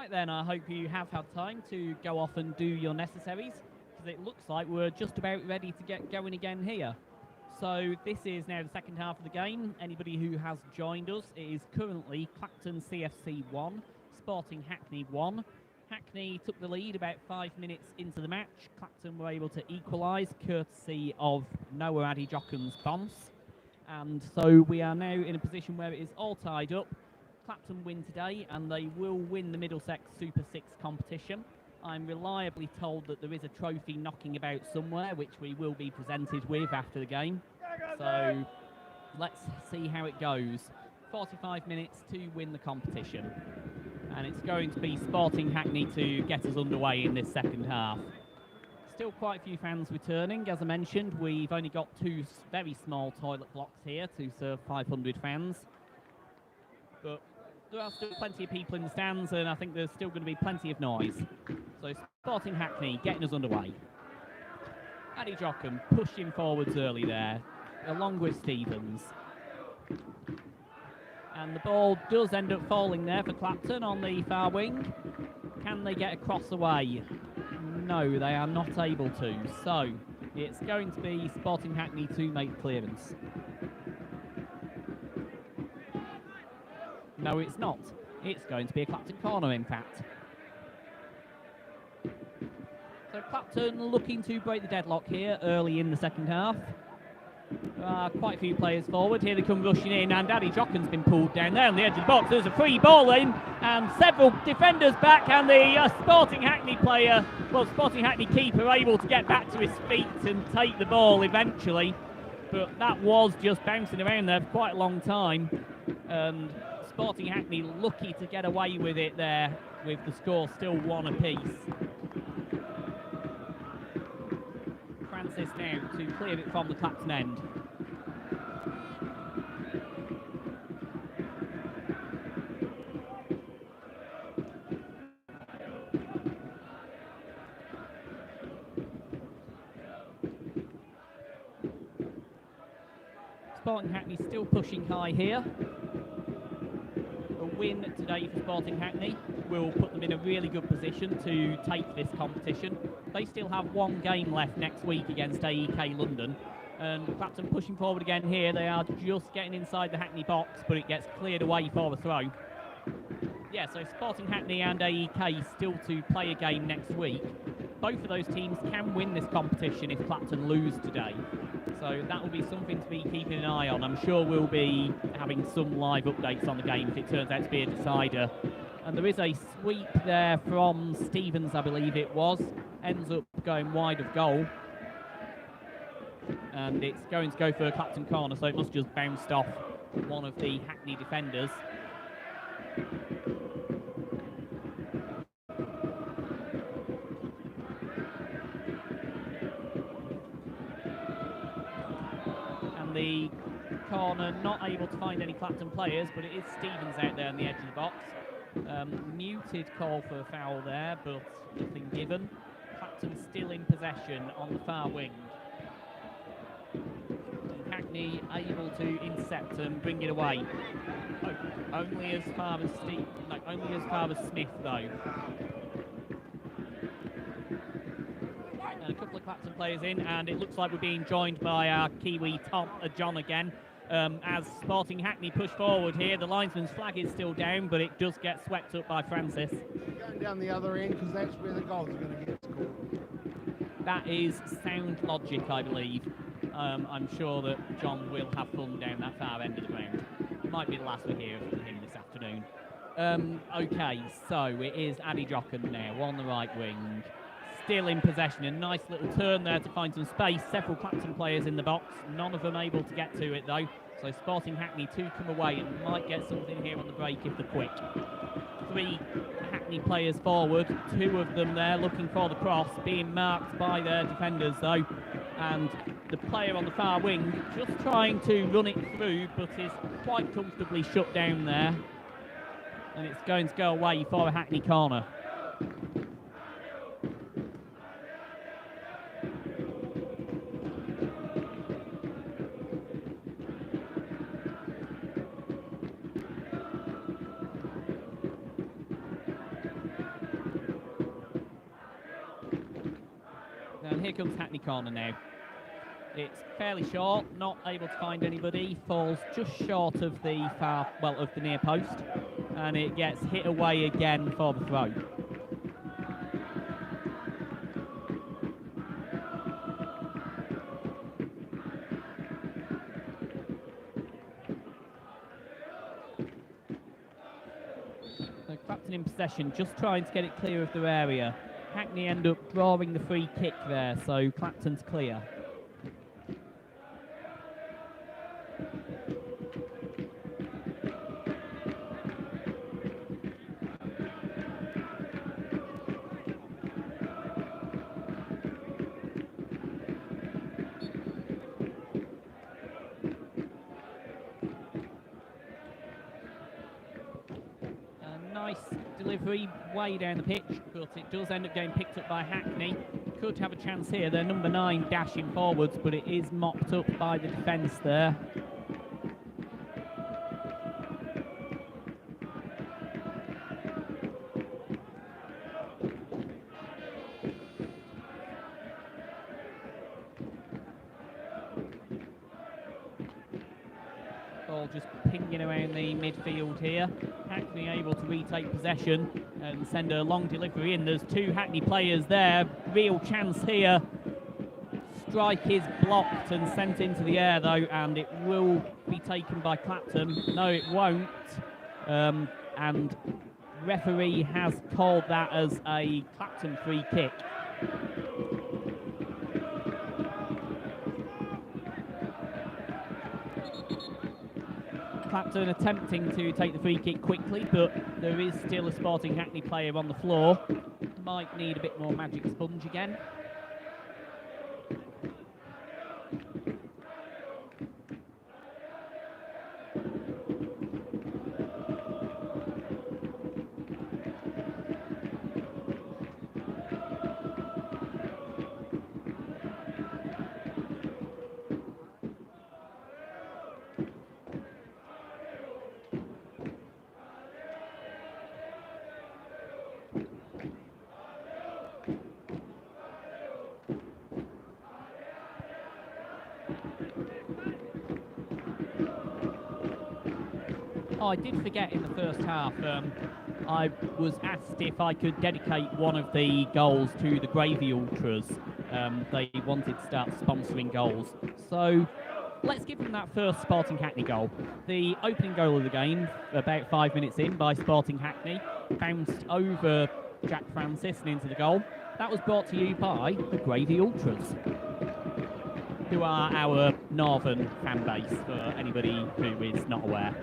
Right then, I hope you have had time to go off and do your necessaries, because it looks like we're just about ready to get going again here. So this is now the second half of the game. Anybody who has joined us, it is currently Clapton CFC 1, Sporting Hackney 1. Hackney took the lead about 5 minutes into the match. Clapton were able to equalise, courtesy of Noah Addy-Jocken's bounce. And so we are now in a position where it is all tied up. Clapton win today, and they will win the Middlesex Super 6 competition. I'm reliably told that there is a trophy knocking about somewhere, which we will be presented with after the game. So let's see how it goes. 45 minutes to win the competition. And it's going to be Sporting Hackney to get us underway in this second half. Still quite a few fans returning. As I mentioned, we've only got 2 very small toilet blocks here to serve 500 fans. But there are still plenty of people in the stands, and I think there's still going to be plenty of noise. So Sporting Hackney getting us underway. Addy-Jocken pushing forwards early there, along with Stevens. And the ball does end up falling there for Clapton on the far wing. Can they get across away? No, they are not able to. So it's going to be Sporting Hackney to make clearance. No, it's not. It's going to be a Clapton corner, in fact. So Clapton looking to break the deadlock here early in the second half. There are quite a few players forward. Here they come rushing in, and Addy-Jocken's been pulled down there on the edge of the box. There's a free ball in, and several defenders back, and the Sporting Hackney player, well, Sporting Hackney keeper, able to get back to his feet and take the ball eventually. But that was just bouncing around there for quite a long time. And Sporting Hackney lucky to get away with it there, with the score still 1 apiece. Francis now to clear it from the Clapton end. Sporting Hackney still pushing high here. A win today for Sporting Hackney will put them in a really good position to take this competition. They still have 1 game left next week against AEK London. And Clapton pushing forward again here. They are just getting inside the Hackney box, but it gets cleared away for a throw. Yeah, so Sporting Hackney and AEK still to play a game next week. Both of those teams can win this competition if Clapton lose today. So that will be something to be keeping an eye on. I'm sure we'll be having some live updates on the game if it turns out to be a decider. And there is a sweep there from Stevens, I believe it was. Ends up going wide of goal. And it's going to go for a Clapton corner, so it must just bounced off one of the Hackney defenders. And the corner not able to find any Clapton players, but it is Stevens out there on the edge of the box. Muted call for a foul there, but nothing given. Clapton still in possession on the far wing. And Hackney able to intercept and bring it away. Oh, only as far as Smith though. And a couple of Clapton players in, and it looks like we're being joined by our Kiwi John again. As Sporting Hackney push forward here, the linesman's flag is still down, but it does get swept up by Francis. Going down the other end, because that's where the goals are going to get scored. That is sound logic, I believe. I'm sure that John will have fun down that far end of the ground. Might be the last we hear from him this afternoon. Okay, so it is Addy-Jocken now on the right wing. Still in possession, a nice little turn there to find some space. Several Clapton players in the box, none of them able to get to it though. So Sporting Hackney to come away and might get something here on the break if they're quick. 3 Hackney players forward, 2 of them there looking for the cross, being marked by their defenders though. And the player on the far wing just trying to run it through, but is quite comfortably shut down there. And it's going to go away for a Hackney corner. comes Hackney corner now. It's fairly short, not able to find anybody, falls just short of the of the near post, and it gets hit away again for the throw. So Clapton in possession, just trying to get it clear of their area. Hackney end up drawing the free kick there, so Clapton's clear. Nice delivery way down the pitch, but it does end up getting picked up by Hackney. Could have a chance here. They're number 9 dashing forwards, but it is mopped up by the defence there. Ball just pinging around the midfield here. Hackney able to retake possession and send a long delivery in. There's 2 Hackney players there. Real chance here. Strike is blocked and sent into the air though, and it will be taken by Clapton. No, it won't. And referee has called that as a Clapton free kick. Clapton attempting to take the free kick quickly, but there is still a Sporting Hackney player on the floor. Might need a bit more magic sponge again. Oh, I did forget in the first half, I was asked if I could dedicate one of the goals to the Gravy Ultras. They wanted to start sponsoring goals. So let's give them that first Sporting Hackney goal. The opening goal of the game, about 5 minutes in, by Sporting Hackney, bounced over Jack Francis and into the goal. That was brought to you by the Gravy Ultras, who are our northern fan base, for anybody who is not aware.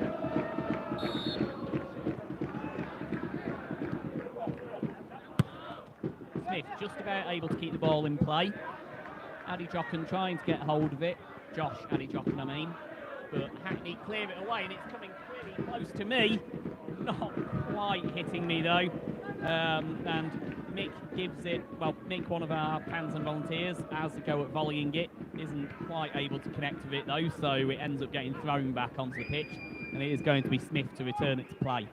Smith just about able to keep the ball in play. Addy Jocken trying to get hold of it. Josh Addy Jocken, I mean. But Hackney clear it away, and it's coming pretty close to me. Not quite hitting me, though. And Mick gives it, well, Mick, one of our fans and volunteers, has a go at volleying it. Isn't quite able to connect with it, though, so it ends up getting thrown back onto the pitch. And it is going to be Smith to return it to play.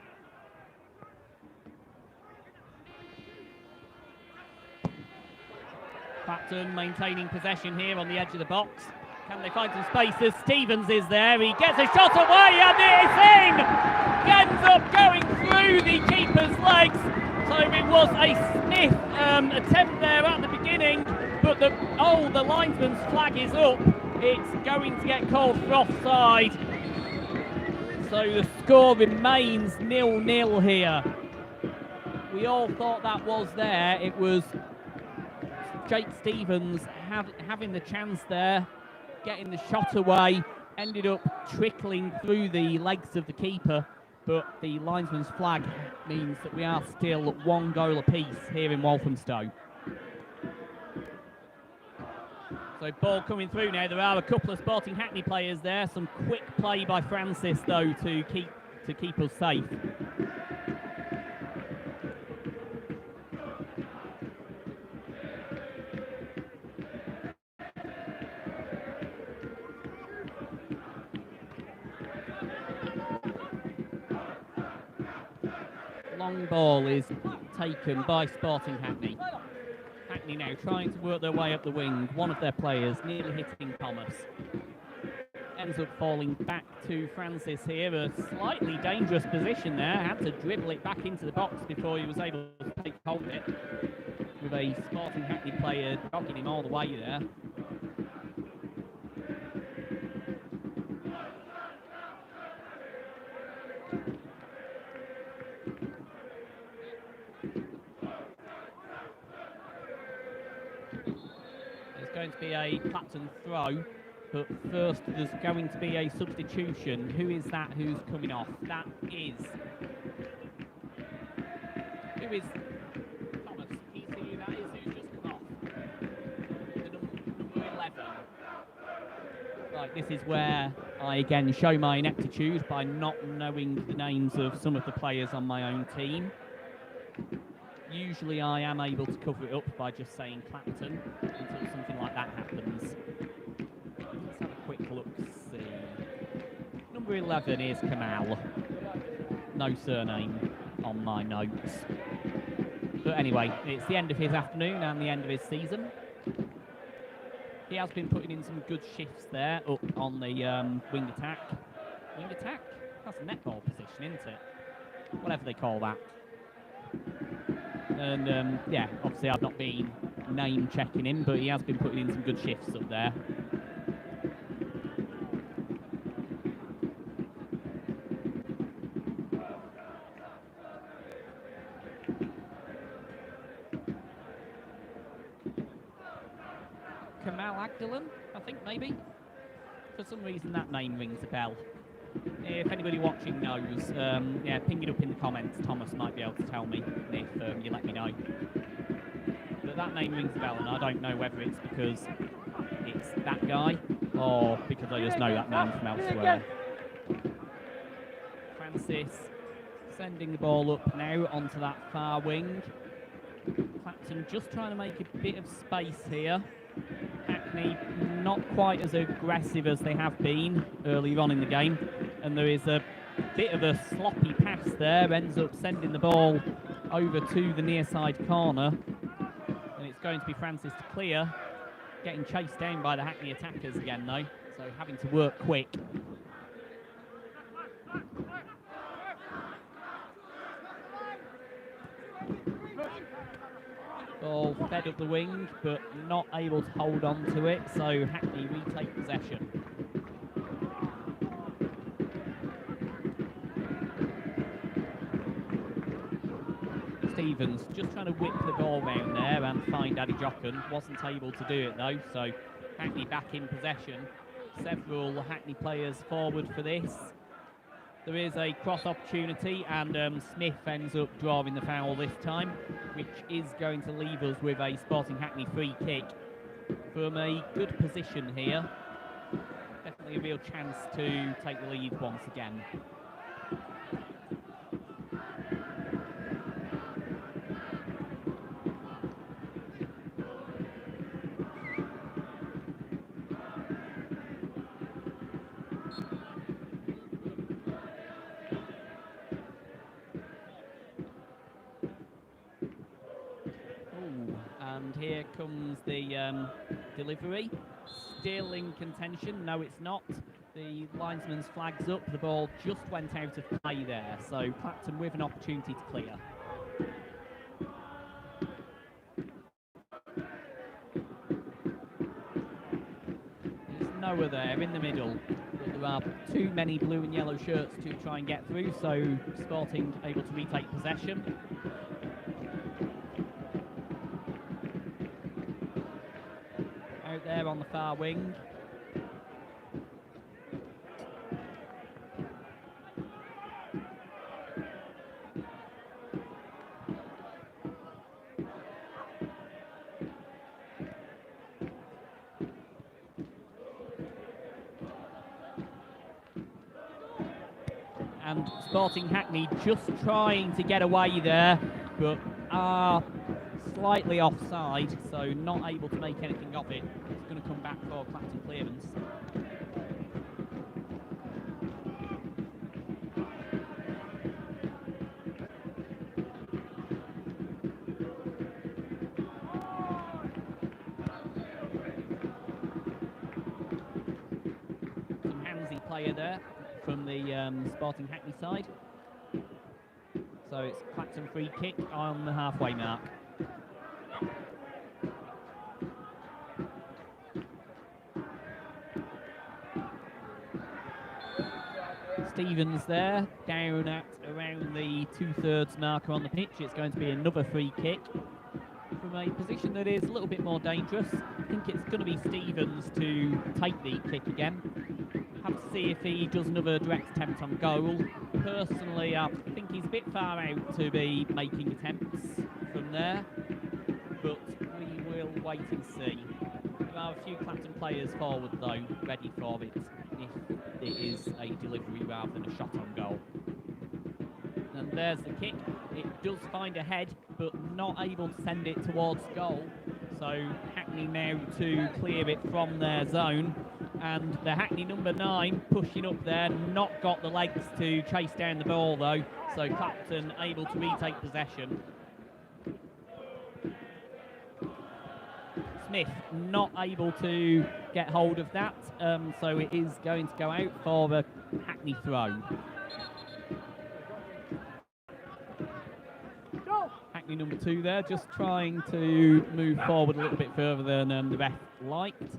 Clapton maintaining possession here on the edge of the box. Can they find some space? As Stevens is there, he gets a shot away and it is in! Ends up going through the keeper's legs. So it was a Smith attempt there at the beginning, but the linesman's flag is up. It's going to get called for offside. So the score remains 0-0 here. We all thought that was there. It was Jake Stevens having the chance there, getting the shot away, ended up trickling through the legs of the keeper, but the linesman's flag means that we are still 1 goal apiece here in Walthamstow. So ball coming through now. There are a couple of Sporting Hackney players there. Some quick play by Francis though to keep us safe. Long ball is taken by Sporting Hackney. Hackney now trying to work their way up the wing. One of their players nearly hitting Thomas. Ends up falling back to Francis here. A slightly dangerous position there. Had to dribble it back into the box before he was able to take hold of it. With a Sporting Hackney player dogging him all the way there. There's going to be a Clapton throw, but first there's going to be a substitution. Who is that who's coming off? That is... Who is... Thomas. Can you see who that is who's just come off? The number 11. Right, this is where I again show my ineptitude by not knowing the names of some of the players on my own team. Usually I am able to cover it up by just saying Clapton until something like that happens. Let's have a quick look, see. Number 11 is Kamal. No surname on my notes. But anyway, it's the end of his afternoon and the end of his season. He has been putting in some good shifts there up on the wing attack. Wing attack? That's a netball position, isn't it? Whatever they call that. And yeah, obviously I've not been name checking him, but he has been putting in some good shifts up there. Kamal Agdalan, I think maybe. For some reason that name rings a bell. If anybody watching knows, yeah, ping it up in the comments. Thomas might be able to tell me if you let me know. But that name rings a bell, and I don't know whether it's because it's that guy or because I just know that name from elsewhere. Francis sending the ball up now onto that far wing. Clapton just trying to make a bit of space here. Hackney not quite as aggressive as they have been earlier on in the game, and there is a bit of a sloppy pass there, ends up sending the ball over to the near side corner, and it's going to be Francis to clear, getting chased down by the Hackney attackers again though, so having to work quick. Ball fed up the wing, but not able to hold on to it, so Hackney retake possession. Stevens just trying to whip the ball round there and find Addy Jochen. Wasn't able to do it though, so Hackney back in possession. Several Hackney players forward for this. There is a cross opportunity, and Smith ends up drawing the foul this time, which is going to leave us with a Sporting Hackney free kick from a good position here. Definitely a real chance to take the lead once again. And here comes the delivery. Still in contention. No, it's not. The linesman's flag's up. The ball just went out of play there. So Clapton with an opportunity to clear. There's Noah there in the middle. But there are too many blue and yellow shirts to try and get through. So Sporting able to retake possession. There on the far wing. And Sporting Hackney just trying to get away there, but are slightly offside, so not able to make anything of it. It's going to come back for Clapton clearance. player there from the Sporting Hackney side. So it's Clapton free kick on the halfway mark. Stevens there, down at around the 2/3 marker on the pitch. It's going to be another free kick from a position that is a little bit more dangerous. I think it's going to be Stevens to take the kick again. Have to see if he does another direct attempt on goal. Personally, I think he's a bit far out to be making attempts from there, but we will wait and see. There are a few Clapton players forward though, ready for it if it is a delivery rather than a shot on goal. And there's the kick. It does find a head, but not able to send it towards goal. So Hackney now to clear it from their zone. And the Hackney number 9 pushing up there, not got the legs to chase down the ball though. So Clapton able to retake possession. Smith not able to get hold of that, so it is going to go out for the Hackney throw. Hackney number 2 there, just trying to move forward a little bit further than the ref liked,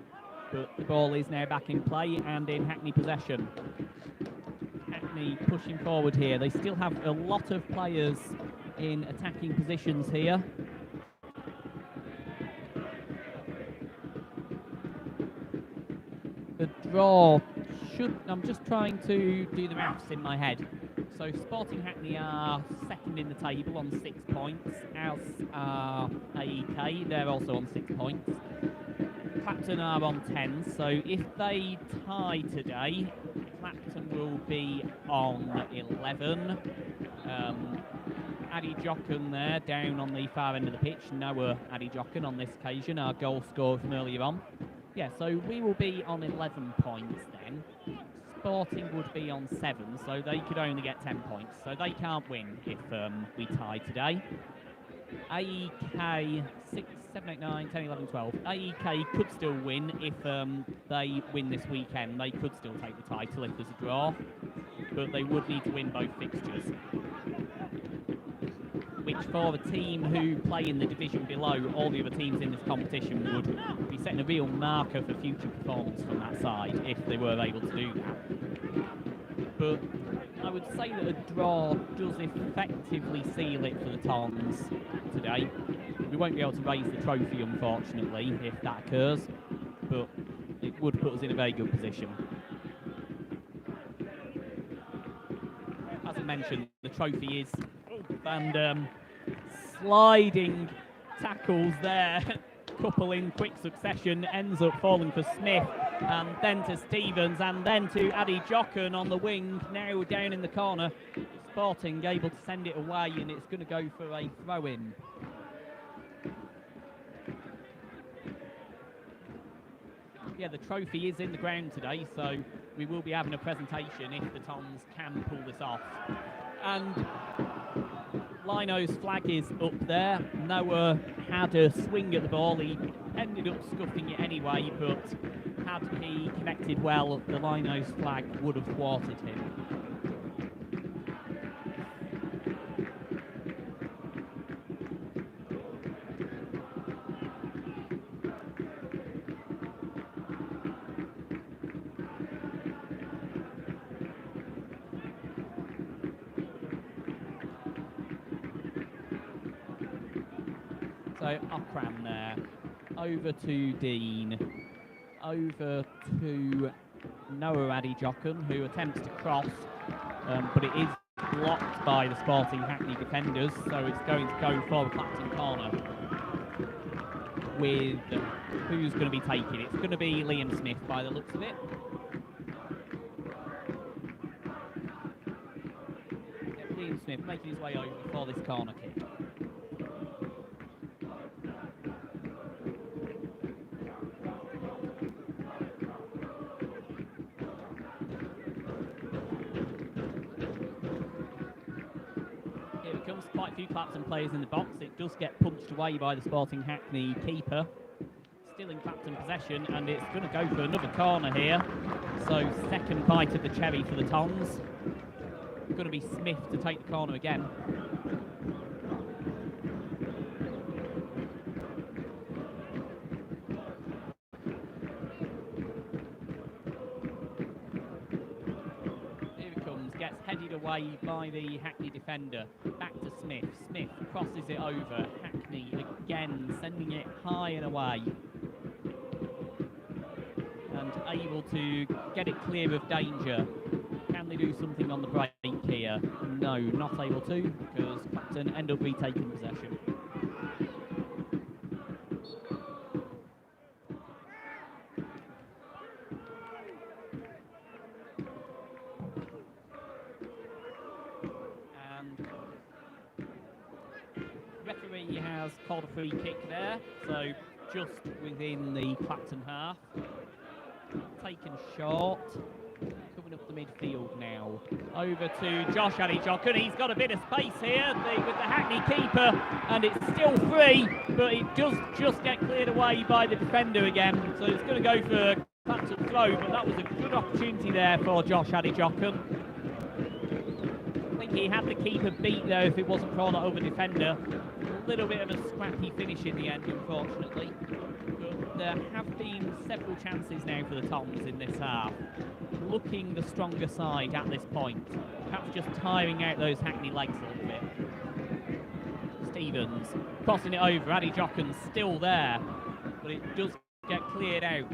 but the ball is now back in play and in Hackney possession. Hackney pushing forward here. They still have a lot of players in attacking positions here. The draw should... I'm just trying to do the maths in my head. So Sporting Hackney are second in the table on 6 points, as are AEK, they're also on 6 points. Clapton are on 10, so if they tie today, Clapton will be on 11. Addy Jocken there, down on the far end of the pitch. Noah Addy Jocken on this occasion, our goal scorer from earlier on. Yeah, so we will be on 11 points then. Sporting would be on 7, so they could only get 10 points. So they can't win if we tie today. AEK 6, 7, 8, 9, 10, 11, 12. AEK could still win if they win this weekend. They could still take the title if there's a draw, but they would need to win both fixtures, which for the team who play in the division below all the other teams in this competition would be setting a real marker for future performance from that side if they were able to do that. But I would say that a draw does effectively seal it for the Tons today. We won't be able to raise the trophy, unfortunately, if that occurs, but it would put us in a very good position. As I mentioned, the trophy is... and sliding tackles there, couple in quick succession, ends up falling for Smith, and then to Stevens, and then to Addy Jocken on the wing, now down in the corner. Sporting able to send it away, and it's going to go for a throw-in. Yeah, the trophy is in the ground today, so we will be having a presentation if the Tons can pull this off. And Lino's flag is up there. Noah had a swing at the ball. He ended up scuffing it anyway, but had he connected well, the Lino's flag would have thwarted him. So Okram there, over to Dean, over to Noah Addy Jocken, who attempts to cross, but it is blocked by the Sporting Hackney defenders, so it's going to go for the Clapton corner with who's going to be taking it. It's going to be Liam Smith by the looks of it. Yeah, Liam Smith making his way over for this corner kick. Quite a few Clapton players in the box. It does get punched away by the Sporting Hackney keeper. Still in Clapton Clapton possession, and it's going to go for another corner here. So second bite of the cherry for the Tons. Going to be Smith to take the corner again. Here it comes, gets headed away by the Hackney defender. Back to Smith. Smith crosses it over. Hackney again sending it high and away. And able to get it clear of danger. Can they do something on the break here? No, not able to, because Clapton end up retaking possession. And referee has called a free kick there, so just within the Clapton half. Taken short. Coming up the midfield now. Over to Josh Addyjock, and he's got a bit of space here with the Hackney keeper, and it's still free, but it does just get cleared away by the defender again. So it's going to go for Clapton throw, but that was a good opportunity there for Josh Addyjock. I think he had the keeper beat there if it wasn't for that other defender. A little bit of a scrappy finish in the end, unfortunately. But there have been several chances now for the Toms in this half. Looking the stronger side at this point. Perhaps just tiring out those Hackney legs a little bit. Stevens crossing it over. Addyjock still there, but it does get cleared out.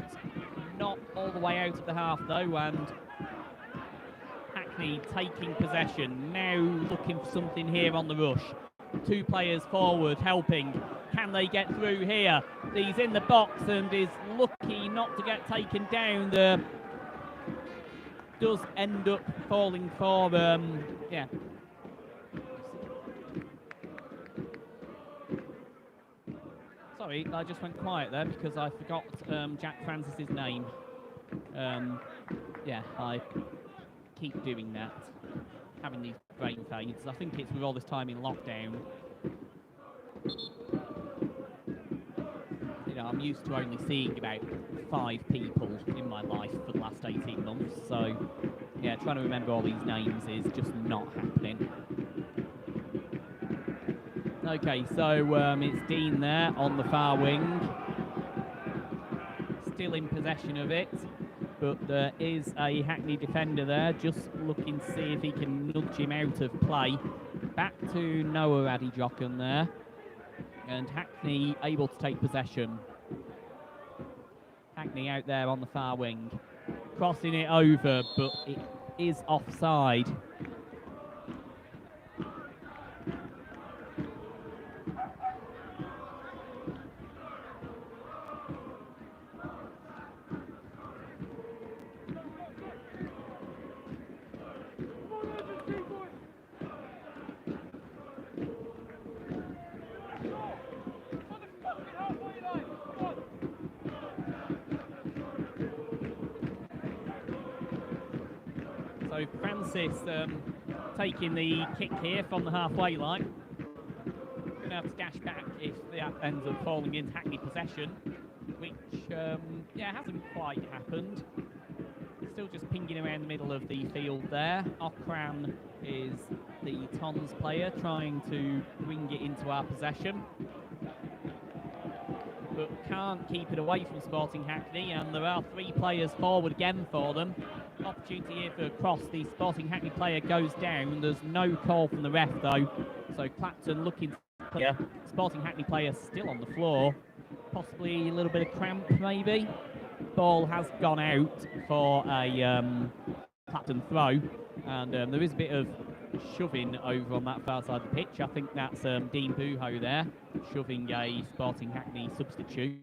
Not all the way out of the half though, and Hackney taking possession. Now looking for something here on the rush. Two players forward helping. Can they get through here? He's in the box and is lucky not to get taken down. The does end up falling for yeah. Sorry, I just went quiet there because I forgot Jack Francis's name. Yeah, I keep doing that, having these brain fades. I think it's with all this time in lockdown. You know, I'm used to only seeing about 5 people in my life for the last 18 months, so yeah, trying to remember all these names is just not happening. Okay, so it's Dean there on the far wing, still in possession of it, but there is a Hackney defender there, just looking to see if he can nudge him out of play. Back to Noah Addyjock there. And Hackney able to take possession. Hackney out there on the far wing. Crossing it over, but it is offside. So Francis taking the kick here from the halfway line. Going to have to dash back if that ends up falling into Hackney possession, which yeah, hasn't quite happened. Still just pinging around the middle of the field there. Okran is the Tons player trying to bring it into our possession, but can't keep it away from Sporting Hackney, and there are 3 players forward again for them. Opportunity here for a cross. The Sporting Hackney player goes down. There's no call from the ref though, so Clapton looking to clear. Sporting Hackney player still on the floor, possibly a little bit of cramp maybe. Ball has gone out for a Clapton throw, and there is a bit of shoving over on that far side of the pitch. I think that's Dean Buho there, shoving a Sporting Hackney substitute.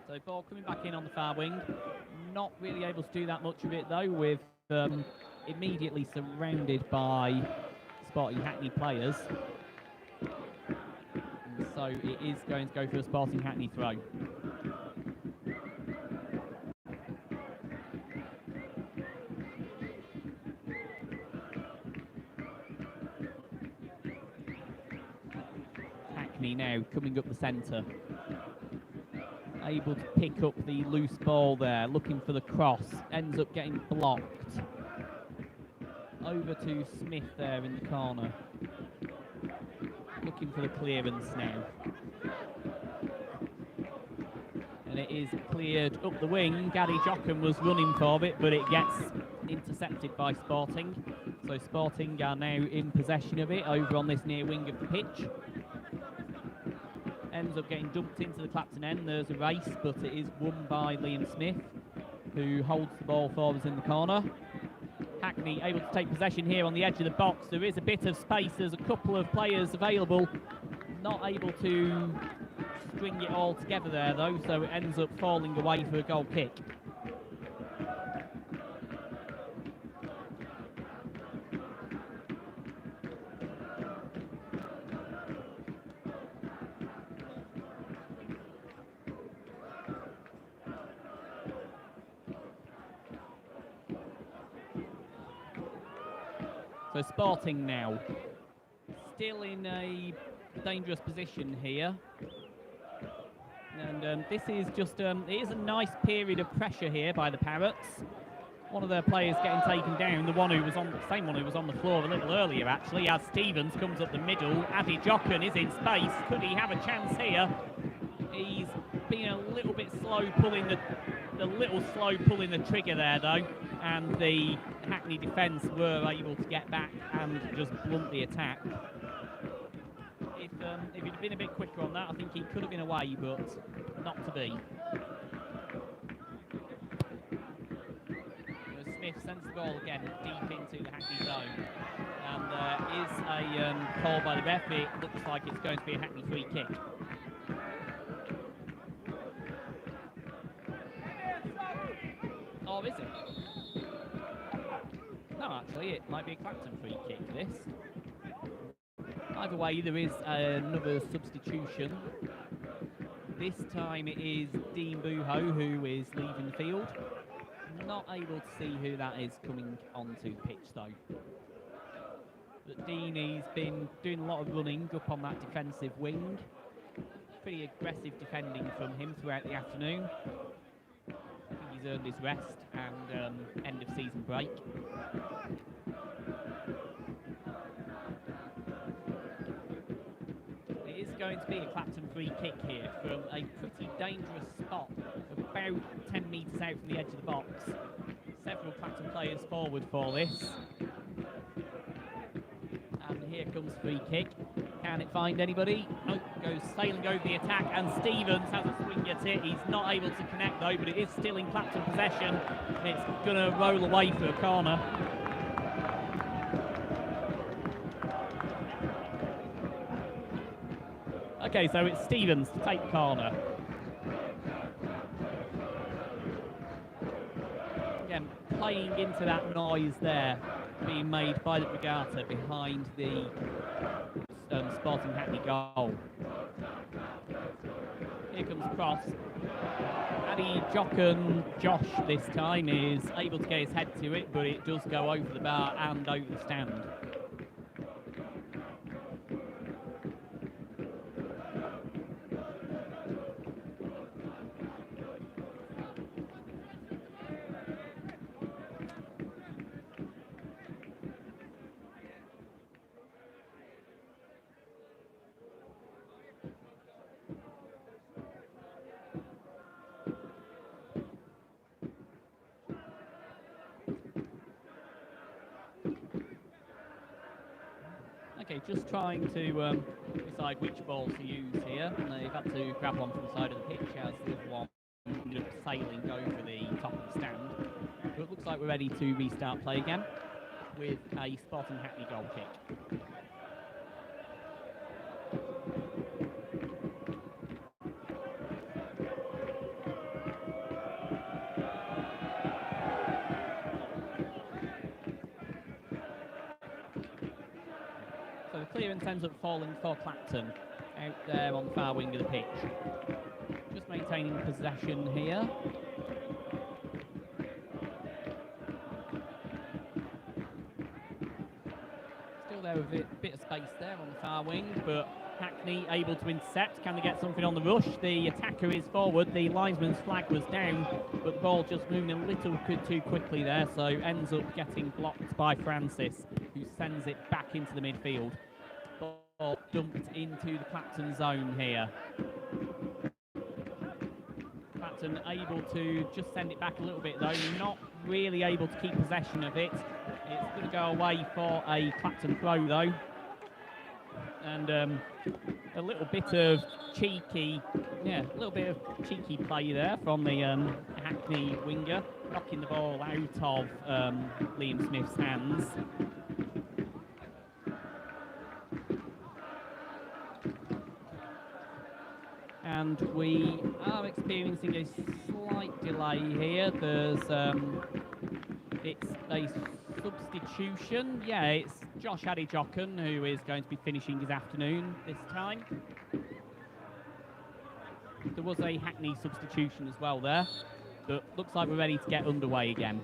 So ball coming back in on the far wing. Not really able to do that much of it though, with immediately surrounded by Sporting Hackney players. And so it is going to go for a Sporting Hackney throw. Hackney now coming up the centre. Able to pick up the loose ball there, looking for the cross. Ends up getting blocked. Over to Smith there in the corner. Looking for the clearance now. And it is cleared up the wing. Gary Jochen was running for it, but it gets intercepted by Sporting. So Sporting are now in possession of it over on this near wing of the pitch. Ends up getting dumped into the Clapton end. There's a race, but it is won by Liam Smith, who holds the ball for us in the corner. Hackney able to take possession here on the edge of the box. There is a bit of space. There's a couple of players available. Not able to string it all together there, though, so it ends up falling away for a goal kick. So Sporting now, still in a dangerous position here. And this is just, it is a nice period of pressure here by the Parrots. One of their players getting taken down, the same one who was on the floor a little earlier actually, as Stevens comes up the middle. Adi Jochen is in space. Could he have a chance here? He's been a little bit slow pulling the trigger there though, and the Hackney defence were able to get back and just blunt the attack. If he'd been a bit quicker on that, I think he could have been away, but not to be. Smith sends the ball again deep into the Hackney zone, and there is a call by the ref. It looks like it's going to be a Hackney free kick. Or is it? No, actually, it might be a Clapton free kick, this. Either way, there is another substitution. This time it is Dean Buho who is leaving the field. Not able to see who that is coming onto the pitch, though. But Dean, he's been doing a lot of running up on that defensive wing. Pretty aggressive defending from him throughout the afternoon. I think he's earned his rest and end of season break. It is going to be a Clapton free kick here from a pretty dangerous spot, about 10 metres out from the edge of the box. Several Clapton players forward for this. And here comes free kick. Can it find anybody? Oh, goes sailing over the attack, and Stevens has a swing at it. He's not able to connect though, but it is still in Clapton possession. It's going to roll away for a corner. Okay, so it's Stevens to take the corner. Again, playing into that noise there being made by the Regatta behind the Sporting Hackney goal. Here comes the cross. Adi Jochen, Josh this time, is able to get his head to it, but it does go over the bar and over the stand. Okay, just trying to decide which ball to use here. And they've had to grab one from the side of the pitch as the other one ended up sailing over the top of the stand. So it looks like we're ready to restart play again with a Sporting Hackney goal kick. Clearance ends up falling for Clapton out there on the far wing of the pitch. Just maintaining possession here. Still there with a bit of space there on the far wing, but Hackney able to intercept. Can they get something on the rush? The attacker is forward. The linesman's flag was down, but the ball just moving a little too quickly there, so ends up getting blocked by Francis, who sends it back into the midfield. Ball dumped into the Clapton zone here. Clapton able to just send it back a little bit though, not really able to keep possession of it. It's going to go away for a Clapton throw though. And a little bit of cheeky play there from the Hackney winger, knocking the ball out of Liam Smith's hands. And we are experiencing a slight delay here. There's it's a substitution. Yeah, it's Josh Adijokan who is going to be finishing his afternoon this time. There was a Hackney substitution as well there, but looks like we're ready to get underway again.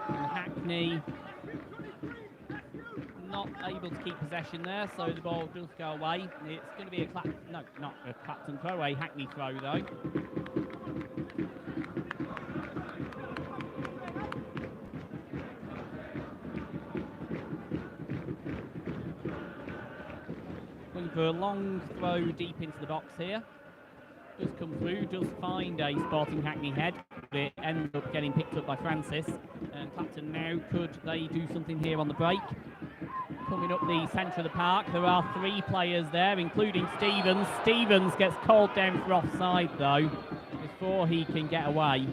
And Hackney not able to keep possession there, so the ball does go away. It's going to be a not a Clapton throw, a Hackney throw though. Going for a long throw deep into the box here. Does come through, does find a Sporting Hackney head, but it ends up getting picked up by Francis. And Clapton now, could they do something here on the break? Coming up the centre of the park, there are 3 players there, including Stevens. Stevens gets called down for offside, though, before he can get away.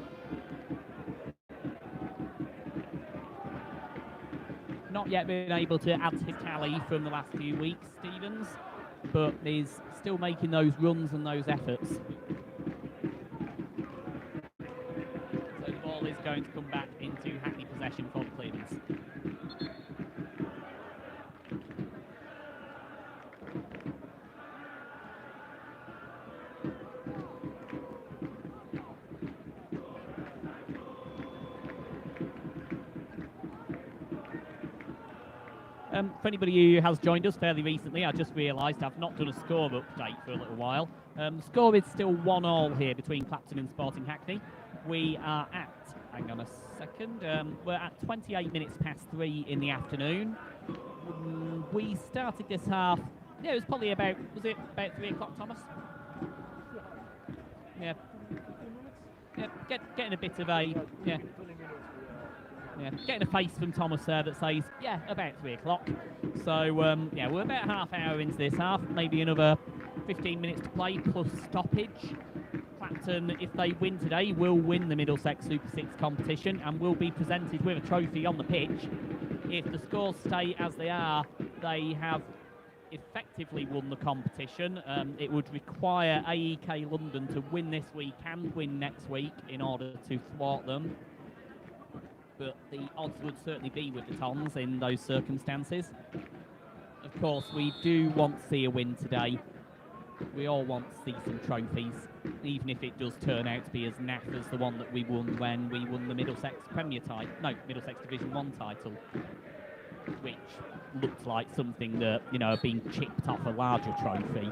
Not yet been able to add to his tally from the last few weeks, Stevens, but is still making those runs and those efforts. So the ball is going to come back into Hackney possession for the clearance. For anybody who has joined us fairly recently, I just realised I've not done a score update for a little while. The score is still 1-1 here between Clapton and Sporting Hackney. We are at, hang on a second, we're at 28 minutes past 3 in the afternoon. We started this half, yeah, it was probably about, was it about 3 o'clock, Thomas? Yeah. Yeah, getting a bit of a, yeah. Yeah, getting a face from Thomas there that says, yeah, about 3 o'clock. So, yeah, we're about half hour into this half, maybe another 15 minutes to play plus stoppage. Clapton, if they win today, will win the Middlesex Super 6 competition and will be presented with a trophy on the pitch. If the scores stay as they are, they have effectively won the competition. It would require AEK London to win this week and win next week in order to thwart them. But the odds would certainly be with the Tons in those circumstances. Of course, we do want to see a win today. We all want to see some trophies, even if it does turn out to be as naff as the one that we won when we won the Middlesex Middlesex Division 1 title, which looks like something that, you know, had been chipped off a larger trophy.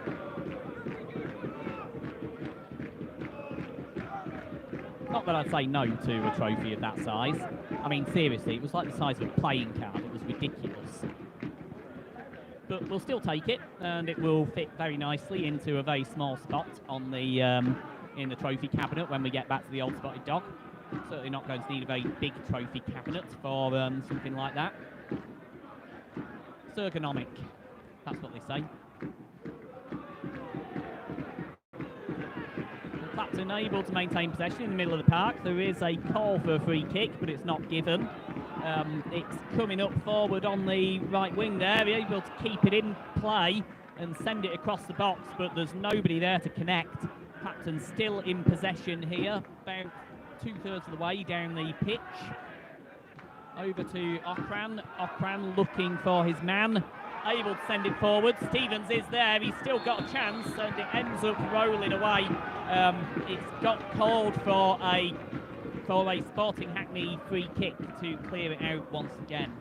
Not that I'd say no to a trophy of that size. I mean, seriously, it was like the size of a playing card. It was ridiculous. But we'll still take it, and it will fit very nicely into a very small spot on the in the trophy cabinet when we get back to the Old Spotted Dog. Certainly not going to need a very big trophy cabinet for something like that. It's ergonomic. That's what they say. Clapton able to maintain possession in the middle of the park. There is a call for a free kick, but it's not given. It's coming up forward on the right wing there, able to keep it in play and send it across the box, but there's nobody there to connect. Clapton still in possession here, about 2/3 of the way down the pitch. Over to Okran. Okran looking for his man, able to send it forward. Stevens is there, he's still got a chance, and it ends up rolling away. It's got called for a for a Sporting Hackney free kick to clear it out once again.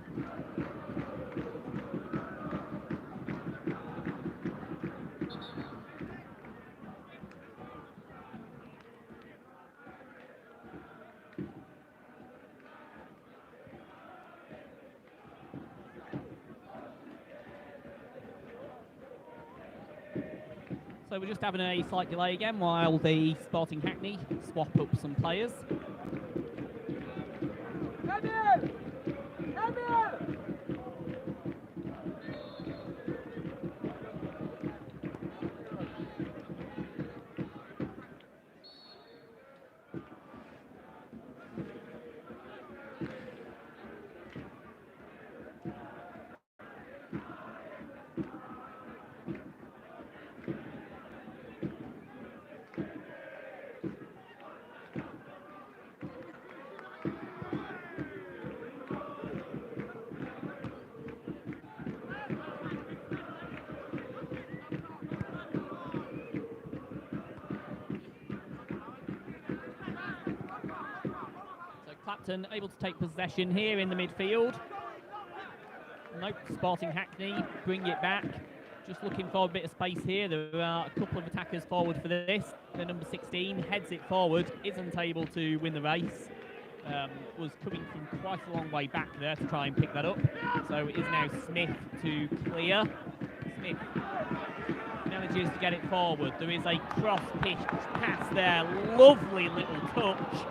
So we're just having a slight delay again while the Sporting Hackney swap up some players. Come here! Come here! Clapton able to take possession here in the midfield. Nope, Sporting Hackney bring it back. Just looking for a bit of space here. There are a couple of attackers forward for this. The number 16 heads it forward, isn't able to win the race. Was coming from quite a long way back there to try and pick that up. So it is now Smith to clear. Smith manages to get it forward. There is a cross-pitch pass there. Lovely little touch.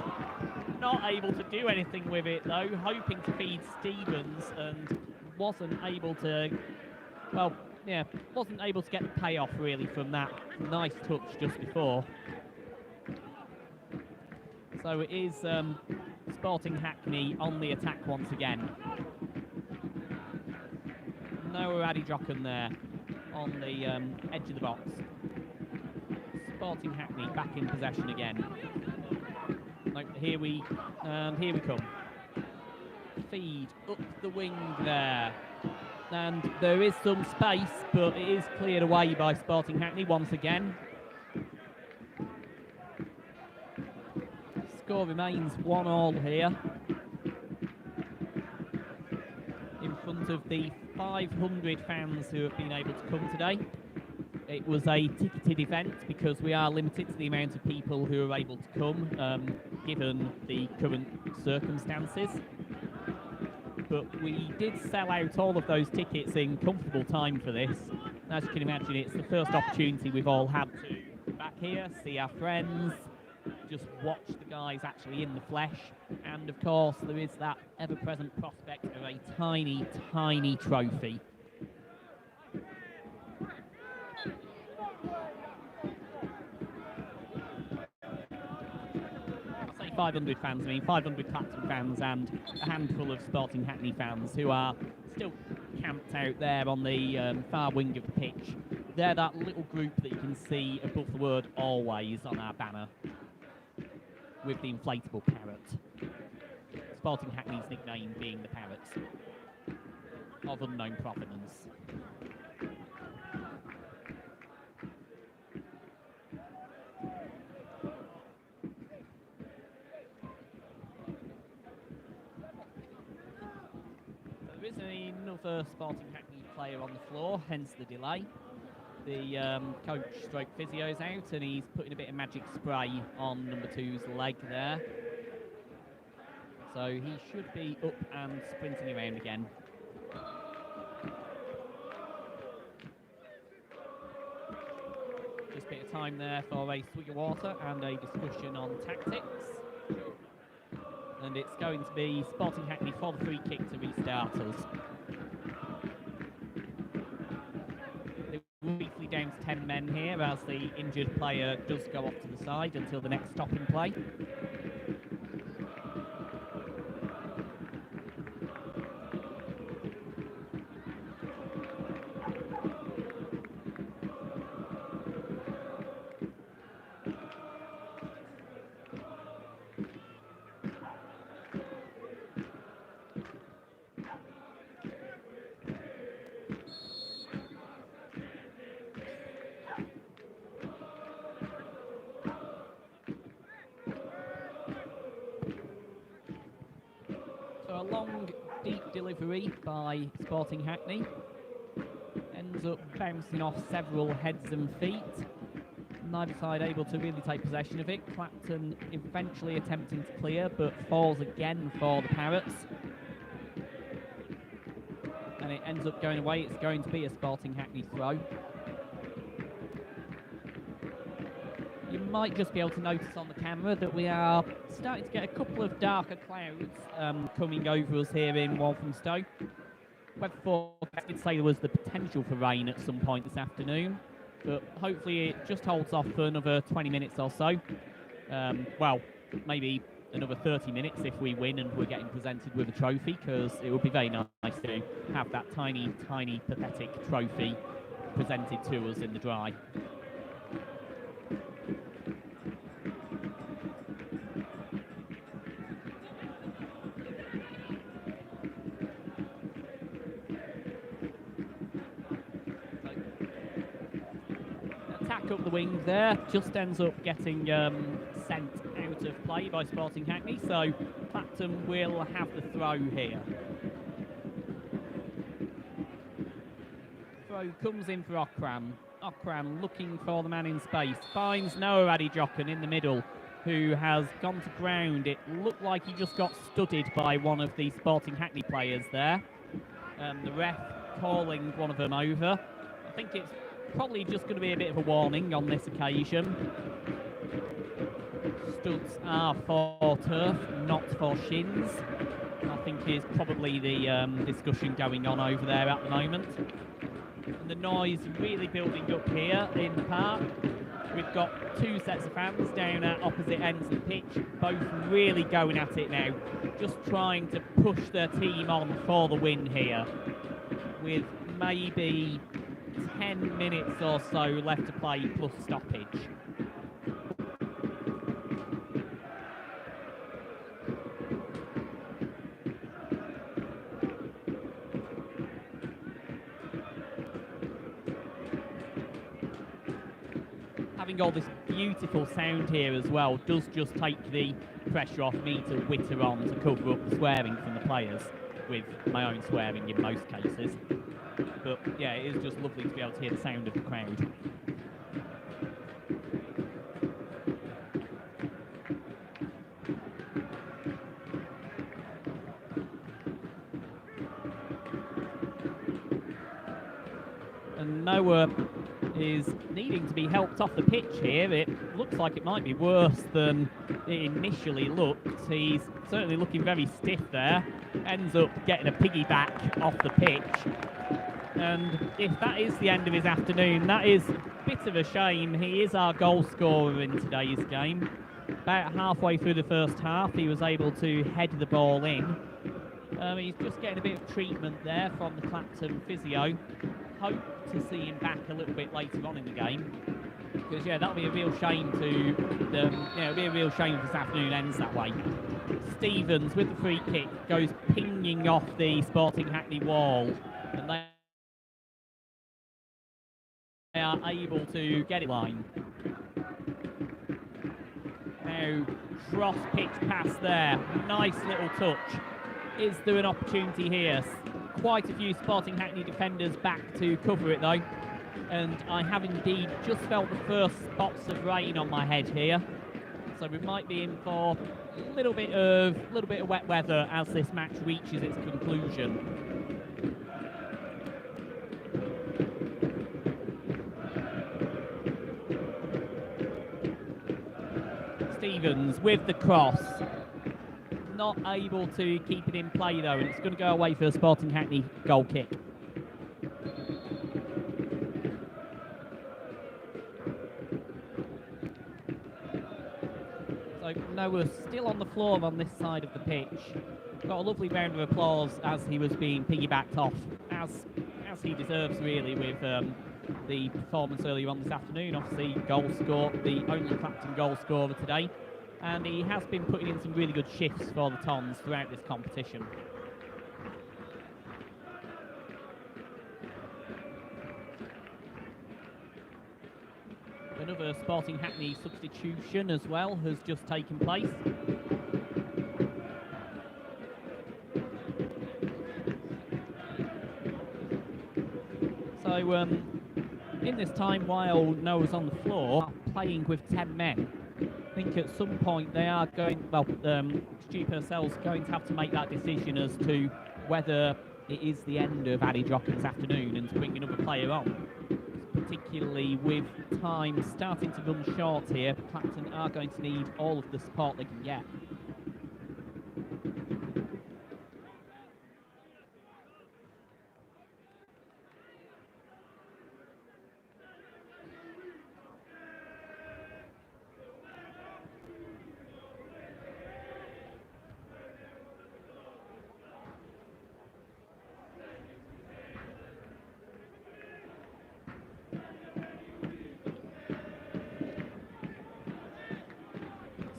Not able to do anything with it though, hoping to feed Stevens and wasn't able to, well, yeah, wasn't able to get the payoff really from that nice touch just before. So it is Sporting Hackney on the attack once again. No Addy Jochen there on the edge of the box. Sporting Hackney back in possession again. Here we come. Feed up the wing there. And there is some space, but it is cleared away by Sporting Hackney once again. Score remains 1-1 here. In front of the 500 fans who have been able to come today. It was a ticketed event because we are limited to the amount of people who are able to come, given the current circumstances. But we did sell out all of those tickets in comfortable time for this. As you can imagine, it's the first opportunity we've all had to come back here, see our friends, just watch the guys actually in the flesh. And of course, there is that ever-present prospect of a tiny, tiny trophy. 500 fans, I mean 500 Clapton fans and a handful of Sporting Hackney fans who are still camped out there on the far wing of the pitch. They're that little group that you can see above the word always on our banner with the inflatable parrot. Sporting Hackney's nickname being the Parrot, of unknown provenance. Another Sporting Hackney player on the floor, hence the delay. The coach stroke physio's out and he's putting a bit of magic spray on number 2's leg there. So he should be up and sprinting around again. Just a bit of time there for a swig of water and a discussion on tactics. And it's going to be Sporting Hackney for the free kick to restart us. They're briefly down to 10 men here as the injured player does go off to the side until the next stop in play. delivery by Sporting Hackney. Ends up bouncing off several heads and feet. Neither side able to really take possession of it. Clapton eventually attempting to clear, but falls again for the Parrots. And it ends up going away. It's going to be a Sporting Hackney throw. You might just be able to notice on the camera that we are starting to get a couple of darker clouds coming over us here in Walthamstow. Weather forecast did say there was the potential for rain at some point this afternoon, but hopefully it just holds off for another 20 minutes or so. Well, maybe another 30 minutes if we win and we're getting presented with a trophy, because it would be very nice to have that tiny, tiny, pathetic trophy presented to us in the dry. Up the wing there, just ends up getting sent out of play by Sporting Hackney, so Clapton will have the throw here. Throw comes in for Okram. Okram looking for the man in space, finds Noah Adijokan in the middle, who has gone to ground. It looked like he just got studded by one of the Sporting Hackney players there. The ref calling one of them over. I think it's probably just going to be a bit of a warning on this occasion. Studs are for turf, not for shins, I think is probably the discussion going on over there at the moment. And the noise really building up here in the park. We've got two sets of fans down at opposite ends of the pitch, both really going at it now, just trying to push their team on for the win here, with maybe 10 minutes or so left to play plus stoppage. Having all this beautiful sound here as well does just take the pressure off me to witter on to cover up the swearing from the players, with my own swearing in most cases. But yeah, it is just lovely to be able to hear the sound of the crowd. And Noah is needing to be helped off the pitch here. It looks like it might be worse than it initially looked. He's certainly looking very stiff there. Ends up getting a piggyback off the pitch. And if that is the end of his afternoon, that is a bit of a shame. He is our goal scorer in today's game. About halfway through the first half, he was able to head the ball in. He's just getting a bit of treatment there from the Clapton physio. Hope to see him back a little bit later on in the game, because yeah, that'll be a real shame to it'll be a real shame if this afternoon ends that way. Stevens with the free kick goes pinging off the Sporting Hackney wall, and they are able to get it line. Now, cross pitch pass there, nice little touch. Is there an opportunity here? Quite a few Sporting Hackney defenders back to cover it though, and I have indeed just felt the first spots of rain on my head here, so we might be in for a little bit of wet weather as this match reaches its conclusion. Stevens with the cross. Not able to keep it in play though, and it's going to go away for a Sporting Hackney goal kick. So Noah still on the floor on this side of the pitch. Got a lovely round of applause as he was being piggybacked off, as he deserves really, with the performance earlier on this afternoon. Obviously goal score, the only Clapton goal scorer today. And he has been putting in some really good shifts for the Tons throughout this competition. Another Sporting Hackney substitution as well has just taken place. So in this time while Noah's on the floor playing with 10 men, I think at some point they are going, well, Stu Purcell's going to have to make that decision as to whether it is the end of Addy Drocken's afternoon and to bring another player on. Particularly with time starting to run short here, Clapton are going to need all of the support they can get.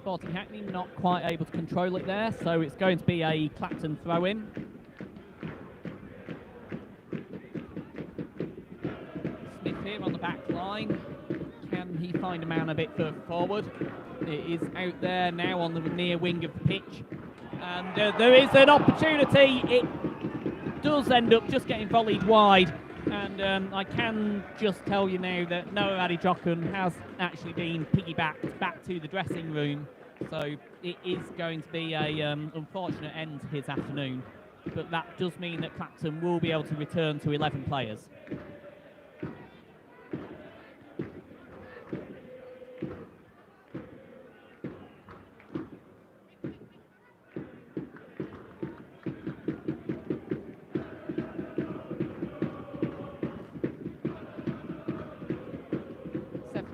Sporting Hackney not quite able to control it there, so it's going to be a Clapton throw-in. Smith here on the back line. Can he find a man a bit further forward? It is out there now on the near wing of the pitch. And there is an opportunity. It does end up just getting volleyed wide. And I can just tell you now that Noah Addy Drocken has actually been piggybacked back to the dressing room. So it is going to be a unfortunate end to his afternoon. But that does mean that Clapton will be able to return to 11 players.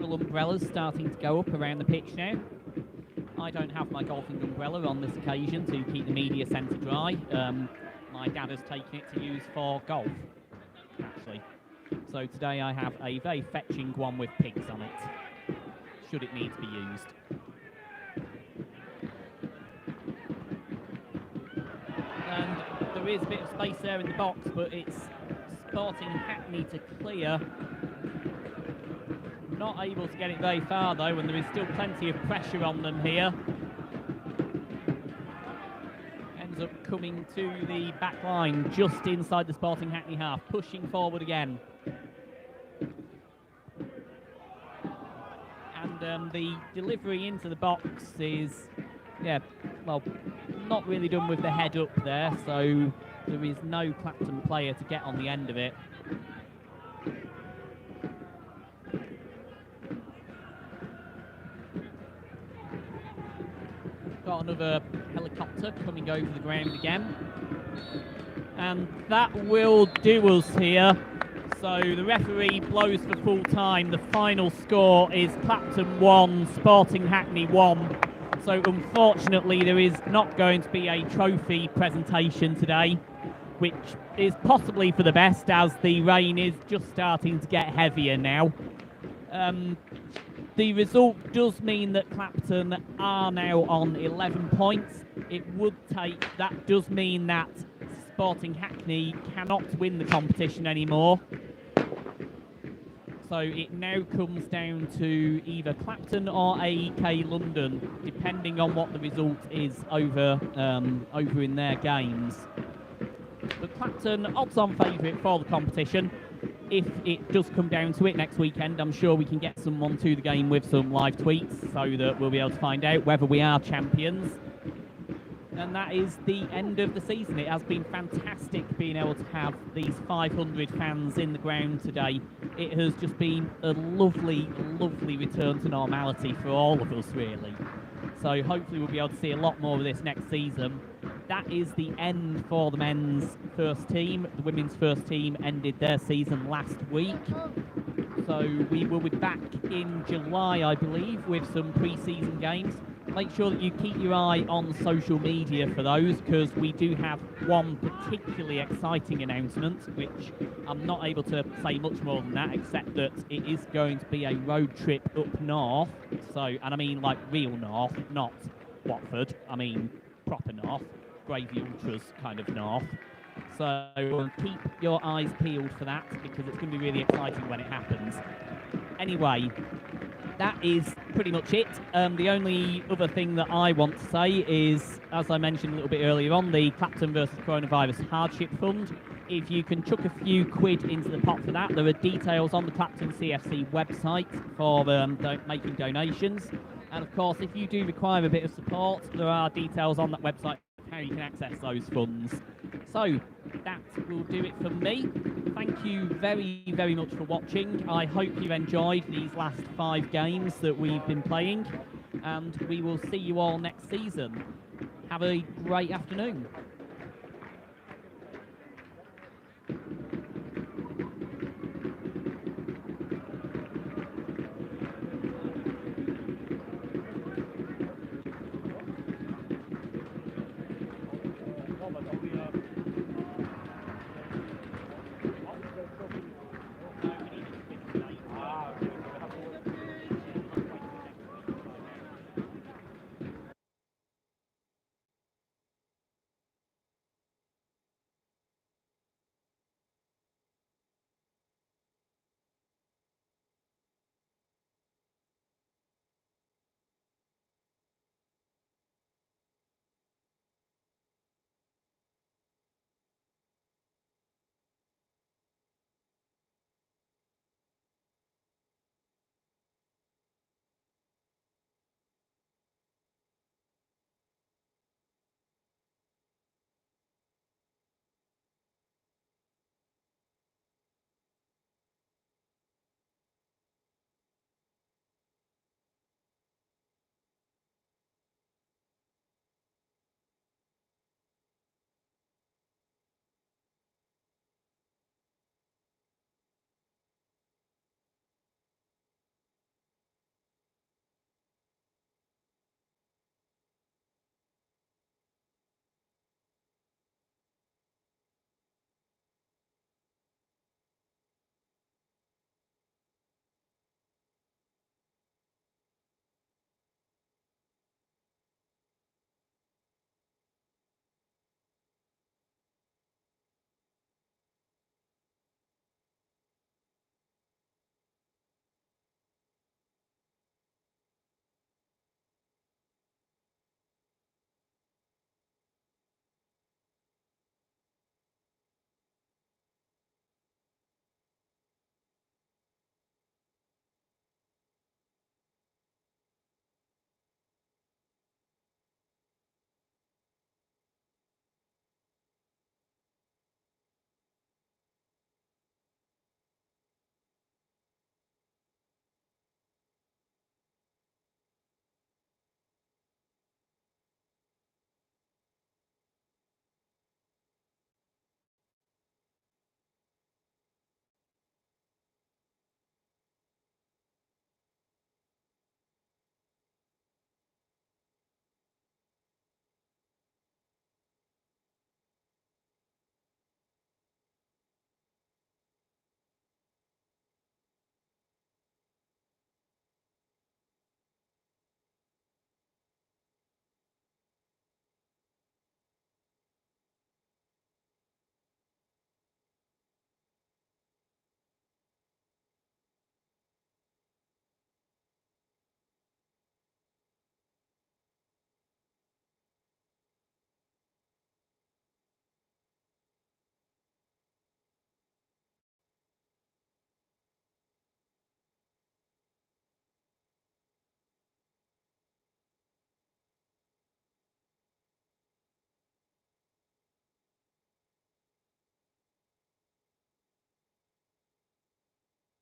Umbrellas starting to go up around the pitch now. I don't have my golfing umbrella on this occasion to keep the media centre dry. My dad has taken it to use for golf, actually. So today I have a very fetching one with pigs on it, should it need to be used. And there is a bit of space there in the box, but it's Sporting Hackney to clear. Not able to get it very far though, and there is still plenty of pressure on them here. Ends up coming to the back line just inside the Sporting Hackney half, pushing forward again. And the delivery into the box is, yeah, well, not really done with the head up there, so there is no Clapton player to get on the end of it. Got another helicopter coming over the ground again. And that will do us here. So the referee blows for full time. The final score is Clapton 1, Sporting Hackney 1. So unfortunately there is not going to be a trophy presentation today, which is possibly for the best as the rain is just starting to get heavier now. The result does mean that Clapton are now on 11 points. That does mean that Sporting Hackney cannot win the competition anymore. So it now comes down to either Clapton or AEK London, depending on what the result is over in their games. But Clapton, odds-on favourite for the competition. If it does come down to it next weekend, I'm sure we can get someone to the game with some live tweets so that we'll be able to find out whether we are champions. And that is the end of the season. It has been fantastic being able to have these 500 fans in the ground today. It has just been a lovely, lovely return to normality for all of us, really. So hopefully we'll be able to see a lot more of this next season. That is the end for the men's first team. The women's first team ended their season last week. So we will be back in July, I believe, with some pre-season games. Make sure that you keep your eye on social media for those, because we do have one particularly exciting announcement, which I'm not able to say much more than that, except that it is going to be a road trip up north. So, and I mean like real north, not Watford. I mean proper north, Gravy Ultras kind of north. So keep your eyes peeled for that, because it's going to be really exciting when it happens. Anyway, that is pretty much it. The only other thing that I want to say is, as I mentioned a little bit earlier on, the Clapton versus Coronavirus Hardship Fund if you can chuck a few quid into the pot for that, there are details on the Clapton CFC website for making donations. And of course, if you do require a bit of support, there are details on that website how you can access those funds. So that will do it for me. Thank you very, very much for watching. I hope you've enjoyed these last 5 games that we've been playing, and we will see you all next season. Have a great afternoon.